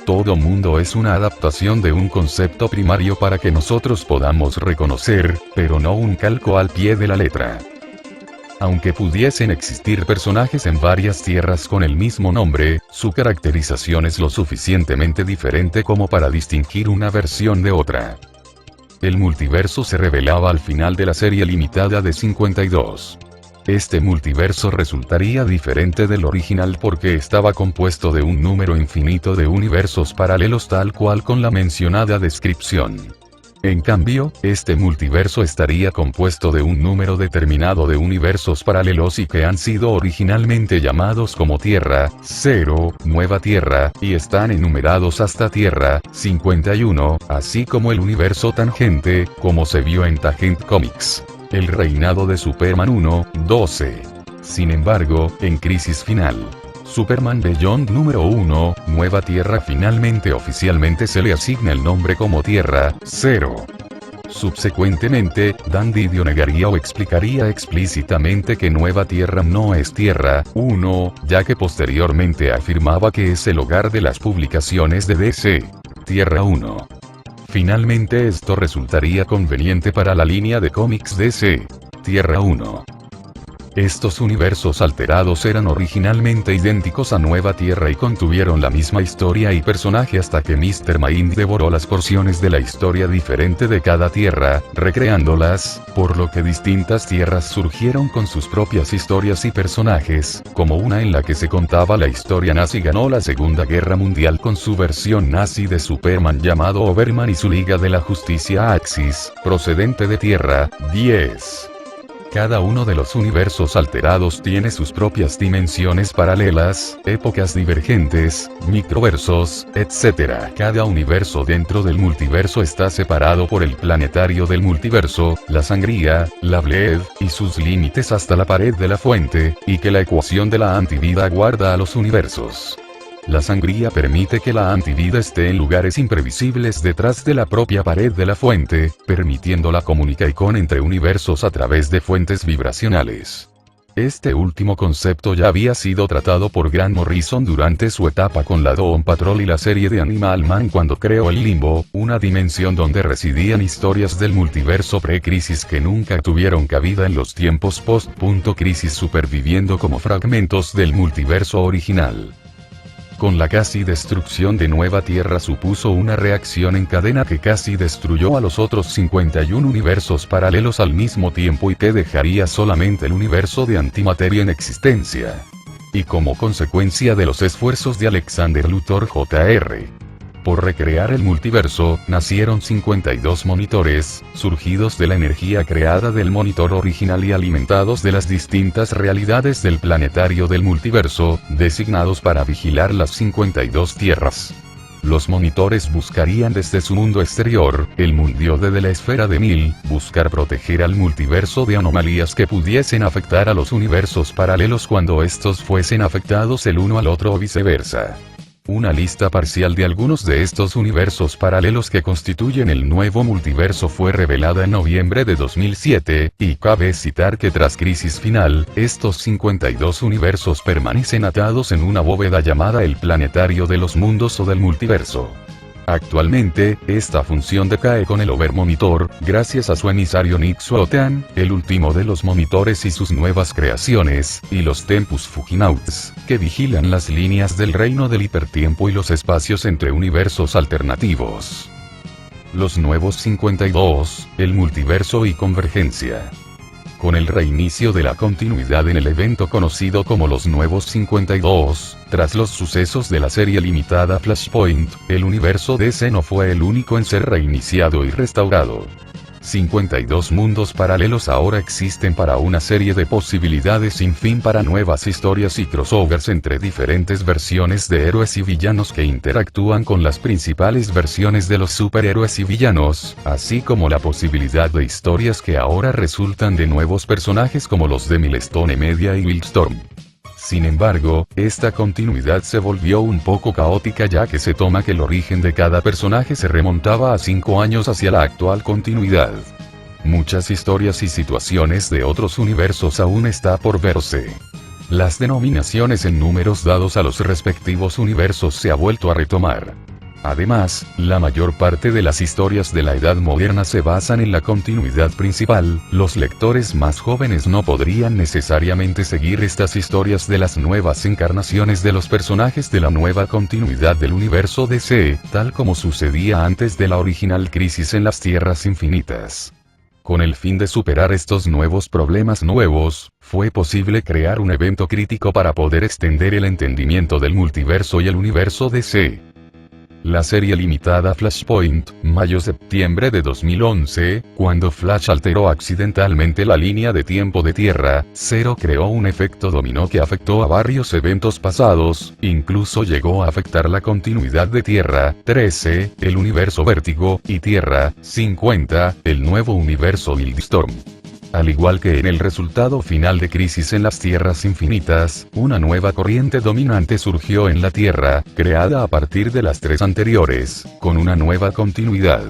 Todo mundo es una adaptación de un concepto primario para que nosotros podamos reconocer, pero no un calco al pie de la letra. Aunque pudiesen existir personajes en varias tierras con el mismo nombre, su caracterización es lo suficientemente diferente como para distinguir una versión de otra. El multiverso se revelaba al final de la serie limitada de 52. Este multiverso resultaría diferente del original porque estaba compuesto de un número infinito de universos paralelos tal cual con la mencionada descripción. En cambio, este multiverso estaría compuesto de un número determinado de universos paralelos y que han sido originalmente llamados como Tierra 0, Nueva Tierra, y están enumerados hasta Tierra 51, así como el universo Tangente, como se vio en Tangent Comics. El reinado de Superman 1, 12. Sin embargo, en Crisis Final, Superman Beyond número 1, Nueva Tierra finalmente oficialmente se le asigna el nombre como Tierra 0. Subsecuentemente, Dan Didio negaría o explicaría explícitamente que Nueva Tierra no es Tierra 1, ya que posteriormente afirmaba que es el hogar de las publicaciones de DC. Tierra 1. Finalmente esto resultaría conveniente para la línea de cómics DC. Tierra 1. Estos universos alterados eran originalmente idénticos a Nueva Tierra y contuvieron la misma historia y personaje hasta que Mr. Mind devoró las porciones de la historia diferente de cada tierra, recreándolas, por lo que distintas tierras surgieron con sus propias historias y personajes, como una en la que se contaba la historia nazi ganó la Segunda Guerra Mundial con su versión nazi de Superman llamado Overman y su Liga de la Justicia Axis, procedente de Tierra 10. Cada uno de los universos alterados tiene sus propias dimensiones paralelas, épocas divergentes, microversos, etc. Cada universo dentro del multiverso está separado por el planetario del multiverso, la sangría, la Bled, y sus límites hasta la pared de la fuente, y que la ecuación de la antivida guarda a los universos. La sangría permite que la antivida esté en lugares imprevisibles detrás de la propia pared de la fuente, permitiendo la comunicación entre universos a través de fuentes vibracionales. Este último concepto ya había sido tratado por Grant Morrison durante su etapa con la Doom Patrol y la serie de Animal Man cuando creó el Limbo, una dimensión donde residían historias del multiverso pre-crisis que nunca tuvieron cabida en los tiempos post-crisis, superviviendo como fragmentos del multiverso original. Con la casi destrucción de Nueva Tierra supuso una reacción en cadena que casi destruyó a los otros 51 universos paralelos al mismo tiempo y que dejaría solamente el universo de antimateria en existencia. Y como consecuencia de los esfuerzos de Alexander Luthor Jr. por recrear el multiverso, nacieron 52 monitores, surgidos de la energía creada del monitor original y alimentados de las distintas realidades del planetario del multiverso, designados para vigilar las 52 tierras. Los monitores buscarían desde su mundo exterior, el mundiode de la esfera de Mil, buscar proteger al multiverso de anomalías que pudiesen afectar a los universos paralelos cuando estos fuesen afectados el uno al otro o viceversa. Una lista parcial de algunos de estos universos paralelos que constituyen el nuevo multiverso fue revelada en noviembre de 2007, y cabe citar que tras Crisis Final, estos 52 universos permanecen atados en una bóveda llamada el Planetario de los Mundos o del Multiverso. Actualmente, esta función decae con el Overmonitor, gracias a su emisario Nick Swotan, el último de los monitores y sus nuevas creaciones, y los Tempus Fuginauts, que vigilan las líneas del reino del hipertiempo y los espacios entre universos alternativos. Los nuevos 52, el multiverso y convergencia. Con el reinicio de la continuidad en el evento conocido como los Nuevos 52, tras los sucesos de la serie limitada Flashpoint, el universo DC no fue el único en ser reiniciado y restaurado. 52 mundos paralelos ahora existen para una serie de posibilidades sin fin para nuevas historias y crossovers entre diferentes versiones de héroes y villanos que interactúan con las principales versiones de los superhéroes y villanos, así como la posibilidad de historias que ahora resultan de nuevos personajes como los de Milestone Media y Wildstorm. Sin embargo, esta continuidad se volvió un poco caótica ya que se toma que el origen de cada personaje se remontaba a 5 años hacia la actual continuidad. Muchas historias y situaciones de otros universos aún está por verse. Las denominaciones en números dados a los respectivos universos se ha vuelto a retomar. Además, la mayor parte de las historias de la Edad Moderna se basan en la continuidad principal, los lectores más jóvenes no podrían necesariamente seguir estas historias de las nuevas encarnaciones de los personajes de la nueva continuidad del universo DC, tal como sucedía antes de la original Crisis en las Tierras Infinitas. Con el fin de superar estos nuevos problemas fue posible crear un evento crítico para poder extender el entendimiento del multiverso y el universo DC. La serie limitada Flashpoint, mayo-septiembre de 2011, cuando Flash alteró accidentalmente la línea de tiempo de Tierra 0 creó un efecto dominó que afectó a varios eventos pasados, incluso llegó a afectar la continuidad de Tierra 13, el universo Vértigo, y Tierra 50, el nuevo universo Wildstorm. Al igual que en el resultado final de Crisis en las Tierras Infinitas, una nueva corriente dominante surgió en la Tierra, creada a partir de las 3 anteriores, con una nueva continuidad.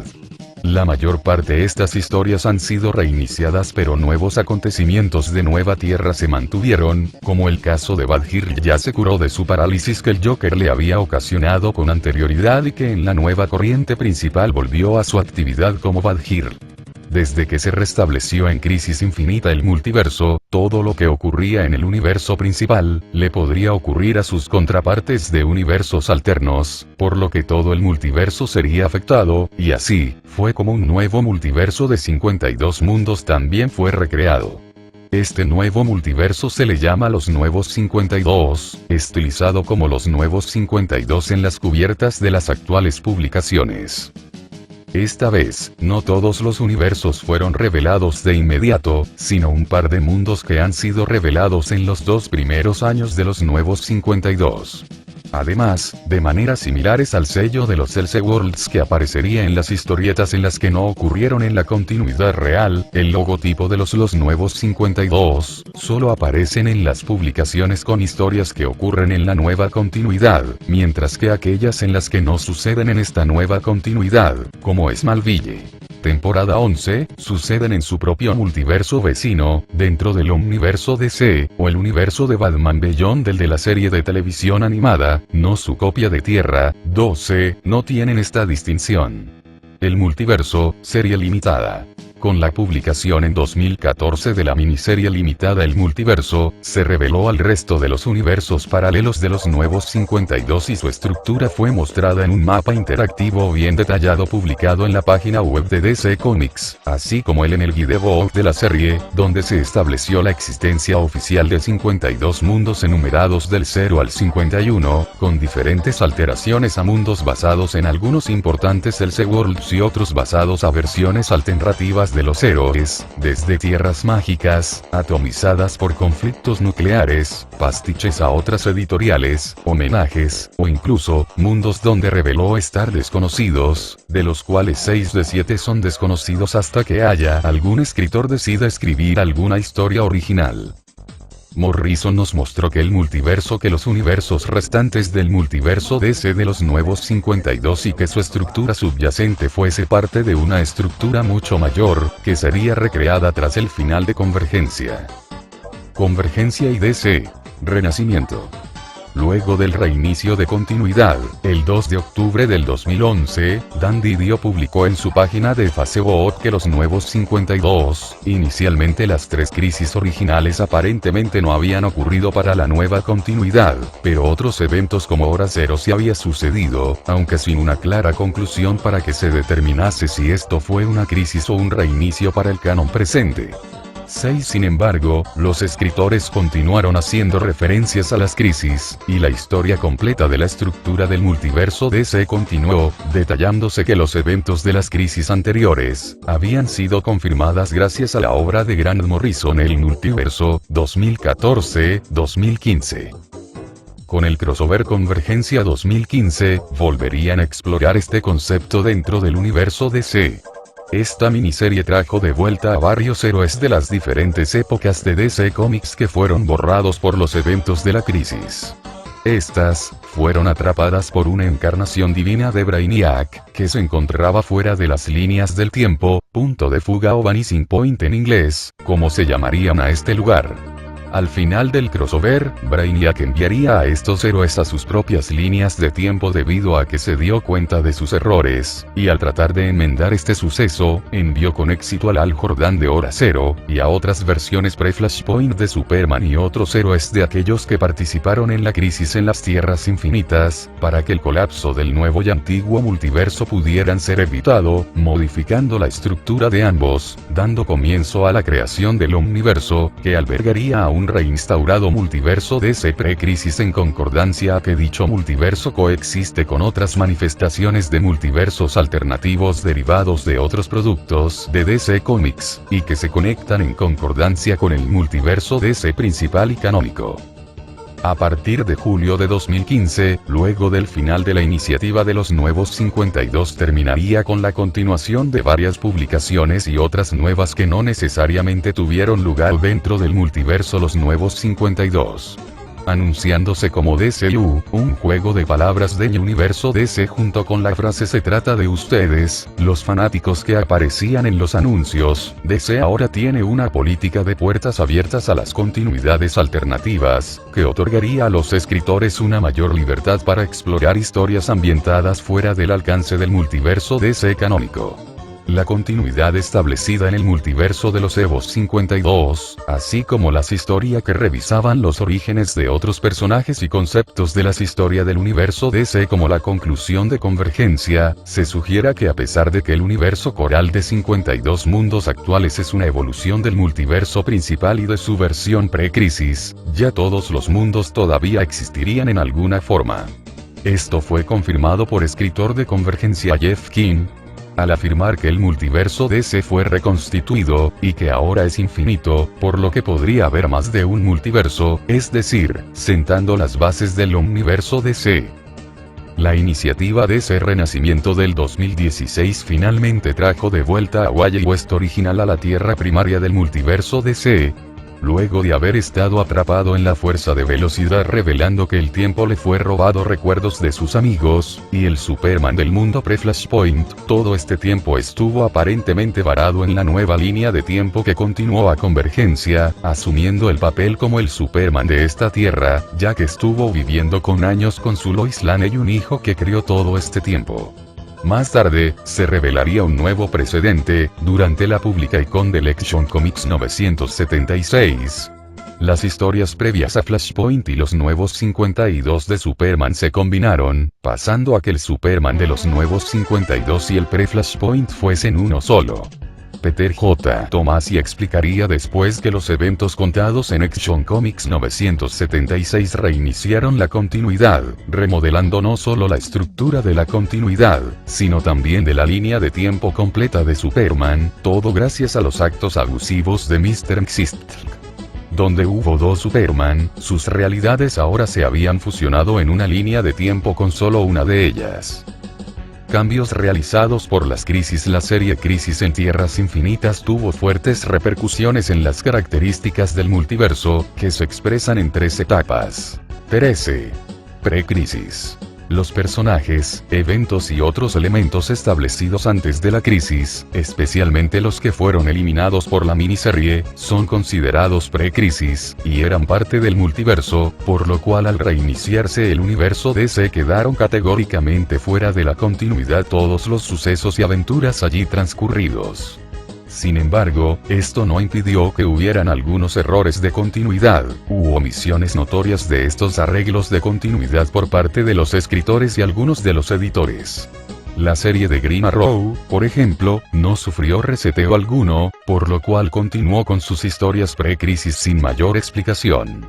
La mayor parte de estas historias han sido reiniciadas pero nuevos acontecimientos de Nueva Tierra se mantuvieron, como el caso de Badheer ya se curó de su parálisis que el Joker le había ocasionado con anterioridad y que en la nueva corriente principal volvió a su actividad como Badheer. desde que se restableció en Crisis Infinita el multiverso, todo lo que ocurría en el universo principal, le podría ocurrir a sus contrapartes de universos alternos, por lo que todo el multiverso sería afectado, y así, fue como un nuevo multiverso de 52 mundos también fue recreado. Este nuevo multiverso se le llama los Nuevos 52, estilizado como los Nuevos 52 en las cubiertas de las actuales publicaciones. Esta vez, no todos los universos fueron revelados de inmediato, sino un par de mundos que han sido revelados en los 2 primeros años de los Nuevos 52. Además, de maneras similares al sello de los Elseworlds que aparecería en las historietas en las que no ocurrieron en la continuidad real, el logotipo de los Nuevos 52, solo aparecen en las publicaciones con historias que ocurren en la nueva continuidad, mientras que aquellas en las que no suceden en esta nueva continuidad, como Smallville, temporada 11, suceden en su propio multiverso vecino, dentro del Omniverso DC, o el universo de Batman Beyond del de la serie de televisión animada, no su copia de Tierra 12, no tienen esta distinción. El multiverso, serie limitada. Con la publicación en 2014 de la miniserie limitada El Multiverso, se reveló al resto de los universos paralelos de los Nuevos 52 y su estructura fue mostrada en un mapa interactivo bien detallado publicado en la página web de DC Comics, así como en el video de la serie, donde se estableció la existencia oficial de 52 mundos enumerados del 0 al 51, con diferentes alteraciones a mundos basados en algunos importantes Elseworlds y otros basados a versiones alternativas de los héroes, desde tierras mágicas, atomizadas por conflictos nucleares, pastiches a otras editoriales, homenajes, o incluso, mundos donde reveló estar desconocidos, de los cuales 6 de 7 son desconocidos hasta que haya algún escritor decida escribir alguna historia original. Morrison nos mostró que los universos restantes del multiverso DC de los Nuevos 52 y que su estructura subyacente fuese parte de una estructura mucho mayor, que sería recreada tras el final de Convergencia. Convergencia y DC. Renacimiento. Luego del reinicio de continuidad, el 2 de octubre del 2011, Dan Didio publicó en su página de Facebook que los Nuevos 52, inicialmente las 3 crisis originales aparentemente no habían ocurrido para la nueva continuidad, pero otros eventos como Hora Cero sí había sucedido, aunque sin una clara conclusión para que se determinase si esto fue una crisis o un reinicio para el canon presente. Sin embargo, los escritores continuaron haciendo referencias a las crisis, y la historia completa de la estructura del multiverso DC continuó, detallándose que los eventos de las crisis anteriores, habían sido confirmadas gracias a la obra de Grant Morrison El Multiverso, 2014-2015. Con el crossover Convergencia 2015, volverían a explorar este concepto dentro del universo DC. Esta miniserie trajo de vuelta a varios héroes de las diferentes épocas de DC Comics que fueron borrados por los eventos de la crisis. Estas, fueron atrapadas por una encarnación divina de Brainiac, que se encontraba fuera de las líneas del tiempo, punto de fuga o vanishing point en inglés, como se llamarían a este lugar. Al final del crossover, Brainiac enviaría a estos héroes a sus propias líneas de tiempo debido a que se dio cuenta de sus errores, y al tratar de enmendar este suceso, envió con éxito al Hal Jordan de Hora Cero, y a otras versiones pre-Flashpoint de Superman y otros héroes de aquellos que participaron en la crisis en las Tierras Infinitas, para que el colapso del nuevo y antiguo multiverso pudieran ser evitado, modificando la estructura de ambos, dando comienzo a la creación del Omniverso, que albergaría a un reinstaurado multiverso DC pre-crisis en concordancia a que dicho multiverso coexiste con otras manifestaciones de multiversos alternativos derivados de otros productos de DC Comics, y que se conectan en concordancia con el multiverso DC principal y canónico. A partir de julio de 2015, luego del final de la iniciativa de los Nuevos 52 terminaría con la continuación de varias publicaciones y otras nuevas que no necesariamente tuvieron lugar dentro del multiverso Los Nuevos 52. Anunciándose como DCU, un juego de palabras de universo DC junto con la frase "se trata de ustedes", los fanáticos que aparecían en los anuncios. DC ahora tiene una política de puertas abiertas a las continuidades alternativas, que otorgaría a los escritores una mayor libertad para explorar historias ambientadas fuera del alcance del multiverso DC canónico. la continuidad establecida en el multiverso de los Evos 52, así como las historias que revisaban los orígenes de otros personajes y conceptos de las historias del universo DC como la conclusión de Convergencia, se sugiere que a pesar de que el universo coral de 52 mundos actuales es una evolución del multiverso principal y de su versión pre-crisis, ya todos los mundos todavía existirían en alguna forma. Esto fue confirmado por escritor de Convergencia Jeff King, al afirmar que el multiverso DC fue reconstituido, y que ahora es infinito, por lo que podría haber más de un multiverso, es decir, sentando las bases del omniverso DC. La iniciativa DC Renacimiento del 2016 finalmente trajo de vuelta a Wally West original a la tierra primaria del multiverso DC, luego de haber estado atrapado en la fuerza de velocidad revelando que el tiempo le fue robado recuerdos de sus amigos, y el Superman del mundo pre-Flashpoint, todo este tiempo estuvo aparentemente varado en la nueva línea de tiempo que continuó a Convergencia, asumiendo el papel como el Superman de esta tierra, ya que estuvo viviendo con años con su Lois Lane y un hijo que crió todo este tiempo. Más tarde, se revelaría un nuevo precedente, durante la Publica-Icon de Action Comics 976. Las historias previas a Flashpoint y los nuevos 52 de Superman se combinaron, pasando a que el Superman de los nuevos 52 y el pre-Flashpoint fuesen uno solo. Peter J. Tomasi explicaría después que los eventos contados en Action Comics 976 reiniciaron la continuidad, remodelando no solo la estructura de la continuidad, sino también de la línea de tiempo completa de Superman, todo gracias a los actos abusivos de Mr. Mxyzptlk. Donde hubo dos Superman, sus realidades ahora se habían fusionado en una línea de tiempo con solo una de ellas. Cambios realizados por las crisis. La serie Crisis en Tierras Infinitas tuvo fuertes repercusiones en las características del multiverso, que se expresan en tres etapas. 13. Pre-crisis. Los personajes, eventos y otros elementos establecidos antes de la crisis, especialmente los que fueron eliminados por la miniserie, son considerados pre-crisis, y eran parte del multiverso, por lo cual al reiniciarse el universo DC quedaron categóricamente fuera de la continuidad todos los sucesos y aventuras allí transcurridos. Sin embargo, esto no impidió que hubieran algunos errores de continuidad, u omisiones notorias de estos arreglos de continuidad por parte de los escritores y algunos de los editores. La serie de Green Arrow, por ejemplo, no sufrió reseteo alguno, por lo cual continuó con sus historias pre-crisis sin mayor explicación.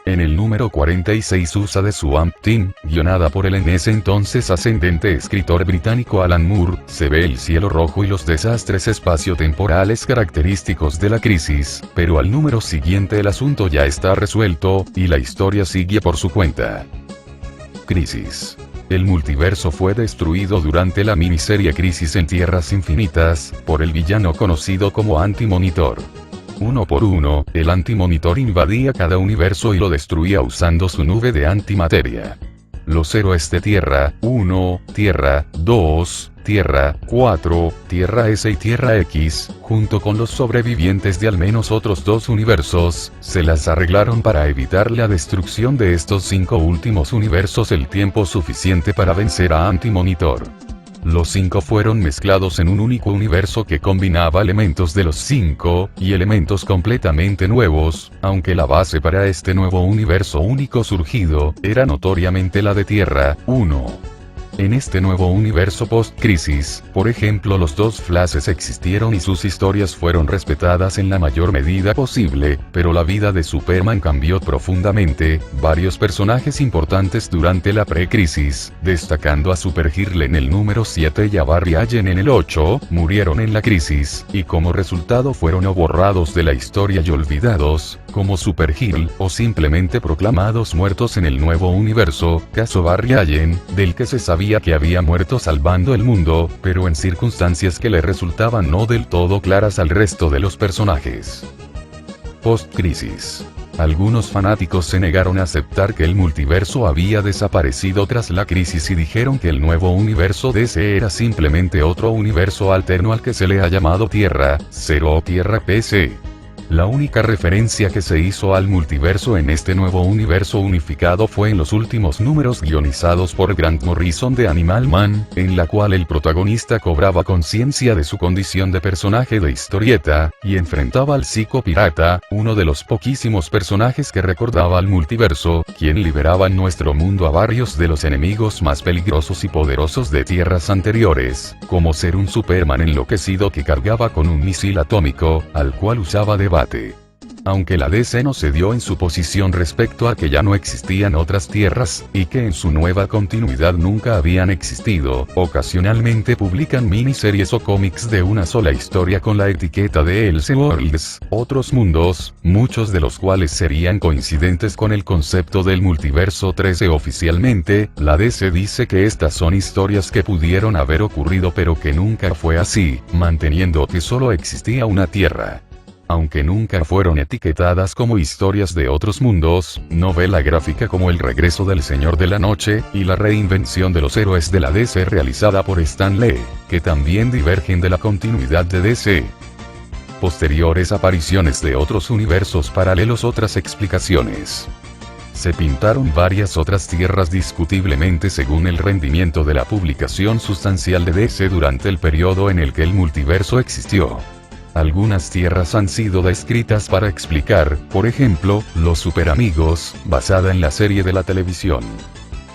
En el número 46 USA de Swamp Thing, guionada por el en ese entonces ascendente escritor británico Alan Moore, se ve el cielo rojo y los desastres espaciotemporales característicos de la crisis, pero al número siguiente el asunto ya está resuelto, y la historia sigue por su cuenta. Crisis. El multiverso fue destruido durante la miniserie Crisis en Tierras Infinitas, por el villano conocido como Anti-Monitor. Uno por uno, el Anti-Monitor invadía cada universo y lo destruía usando su nube de antimateria. Los héroes de Tierra 1, Tierra 2, Tierra 4, Tierra S y Tierra X, junto con los sobrevivientes de al menos otros dos universos, se las arreglaron para evitar la destrucción de estos 5 últimos universos el tiempo suficiente para vencer a Anti-Monitor. Los 5 fueron mezclados en un único universo que combinaba elementos de los 5, y elementos completamente nuevos, aunque la base para este nuevo universo único surgido, era notoriamente la de Tierra 1. En este nuevo universo post-crisis, por ejemplo, los dos Flashes existieron y sus historias fueron respetadas en la mayor medida posible, pero la vida de Superman cambió profundamente. Varios personajes importantes durante la pre-crisis, destacando a Supergirl en el número 7 y a Barry Allen en el 8, murieron en la crisis, y como resultado fueron o borrados de la historia y olvidados, como Supergirl, o simplemente proclamados muertos en el nuevo universo, caso Barry Allen, del que se sabía que había muerto salvando el mundo, pero en circunstancias que le resultaban no del todo claras al resto de los personajes. Post-crisis. Algunos fanáticos se negaron a aceptar que el multiverso había desaparecido tras la crisis y dijeron que el nuevo universo DC era simplemente otro universo alterno al que se le ha llamado Tierra 0 o Tierra PC. La única referencia que se hizo al multiverso en este nuevo universo unificado fue en los últimos números guionizados por Grant Morrison de Animal Man, en la cual el protagonista cobraba conciencia de su condición de personaje de historieta, y enfrentaba al psicopirata, uno de los poquísimos personajes que recordaba al multiverso, quien liberaba en nuestro mundo a varios de los enemigos más peligrosos y poderosos de tierras anteriores, como ser un Superman enloquecido que cargaba con un misil atómico, al cual usaba de aunque la DC no cedió en su posición respecto a que ya no existían otras tierras, y que en su nueva continuidad nunca habían existido, ocasionalmente publican miniseries o cómics de una sola historia con la etiqueta de Elseworlds, otros mundos, muchos de los cuales serían coincidentes con el concepto del multiverso 13 oficialmente. La DC dice que estas son historias que pudieron haber ocurrido pero que nunca fue así, manteniendo que solo existía una tierra. Aunque nunca fueron etiquetadas como historias de otros mundos, novela gráfica como El regreso del Señor de la Noche, y la reinvención de los héroes de la DC realizada por Stan Lee, que también divergen de la continuidad de DC. Posteriores apariciones de otros universos paralelos, otras explicaciones. Se pintaron varias otras tierras discutiblemente según el rendimiento de la publicación sustancial de DC durante el periodo en el que el multiverso existió. Algunas tierras han sido descritas para explicar, por ejemplo, los Superamigos, basada en la serie de la televisión.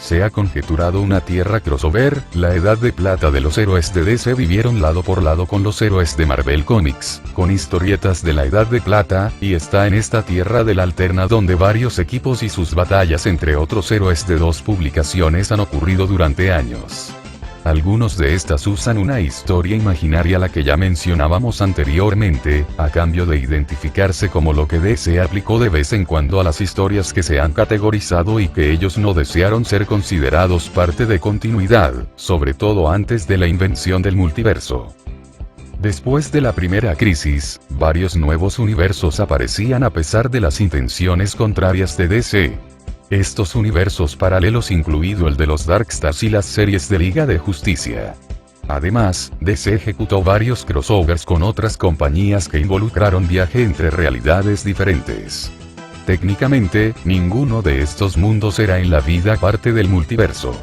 Se ha conjeturado una tierra crossover, la Edad de Plata de los héroes de DC vivieron lado por lado con los héroes de Marvel Comics, con historietas de la Edad de Plata, y está en esta tierra de la Alterna donde varios equipos y sus batallas entre otros héroes de dos publicaciones han ocurrido durante años. Algunos de estas usan una historia imaginaria la que ya mencionábamos anteriormente, a cambio de identificarse como lo que DC aplicó de vez en cuando a las historias que se han categorizado y que ellos no desearon ser considerados parte de continuidad, sobre todo antes de la invención del multiverso. Después de la primera crisis, varios nuevos universos aparecían a pesar de las intenciones contrarias de DC. Estos universos paralelos incluido el de los Darkstars y las series de Liga de Justicia. Además, DC ejecutó varios crossovers con otras compañías que involucraron viaje entre realidades diferentes. Técnicamente, ninguno de estos mundos era en la vida parte del multiverso.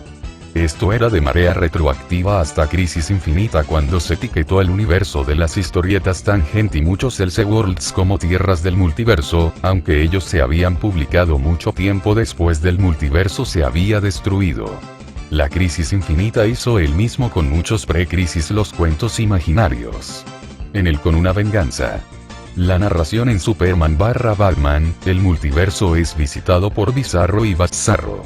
Esto era de manera retroactiva hasta Crisis Infinita cuando se etiquetó el universo de las historietas Tangent y muchos Elseworlds como tierras del multiverso, aunque ellos se habían publicado mucho tiempo después del multiverso se había destruido. La Crisis Infinita hizo el mismo con muchos pre-crisis los cuentos imaginarios. En el Con una venganza. La narración en Superman/Batman, el multiverso es visitado por Bizarro y Bazzarro.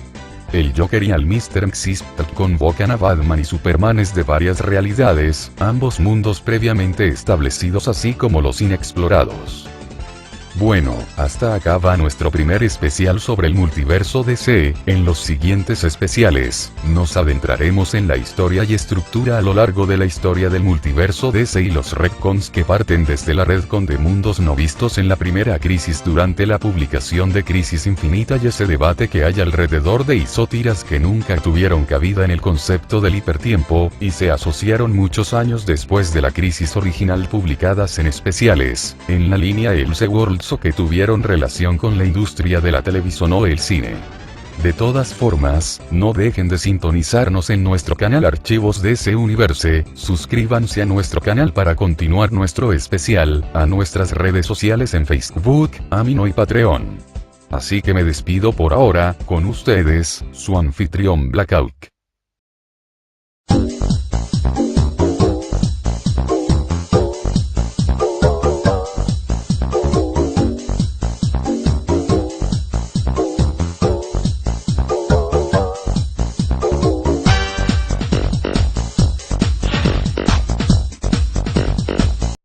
El Joker y al Mr. Mxyzptlk convocan a Batman y Supermanes de varias realidades, ambos mundos previamente establecidos así como los inexplorados. Bueno, hasta acá va nuestro primer especial sobre el multiverso DC. En los siguientes especiales, nos adentraremos en la historia y estructura a lo largo de la historia del multiverso DC y los retcons que parten desde la retcon de mundos no vistos en la primera crisis durante la publicación de Crisis Infinita y ese debate que hay alrededor de isotiras que nunca tuvieron cabida en el concepto del hipertiempo, y se asociaron muchos años después de la crisis original publicadas en especiales, en la línea Elseworlds o que tuvieron relación con la industria de la televisión o el cine. De todas formas, no dejen de sintonizarnos en nuestro canal Archivos DC Universe, suscríbanse a nuestro canal para continuar nuestro especial, a nuestras redes sociales en Facebook, Amino y Patreon. Así que me despido por ahora, con ustedes, su anfitrión Blackout.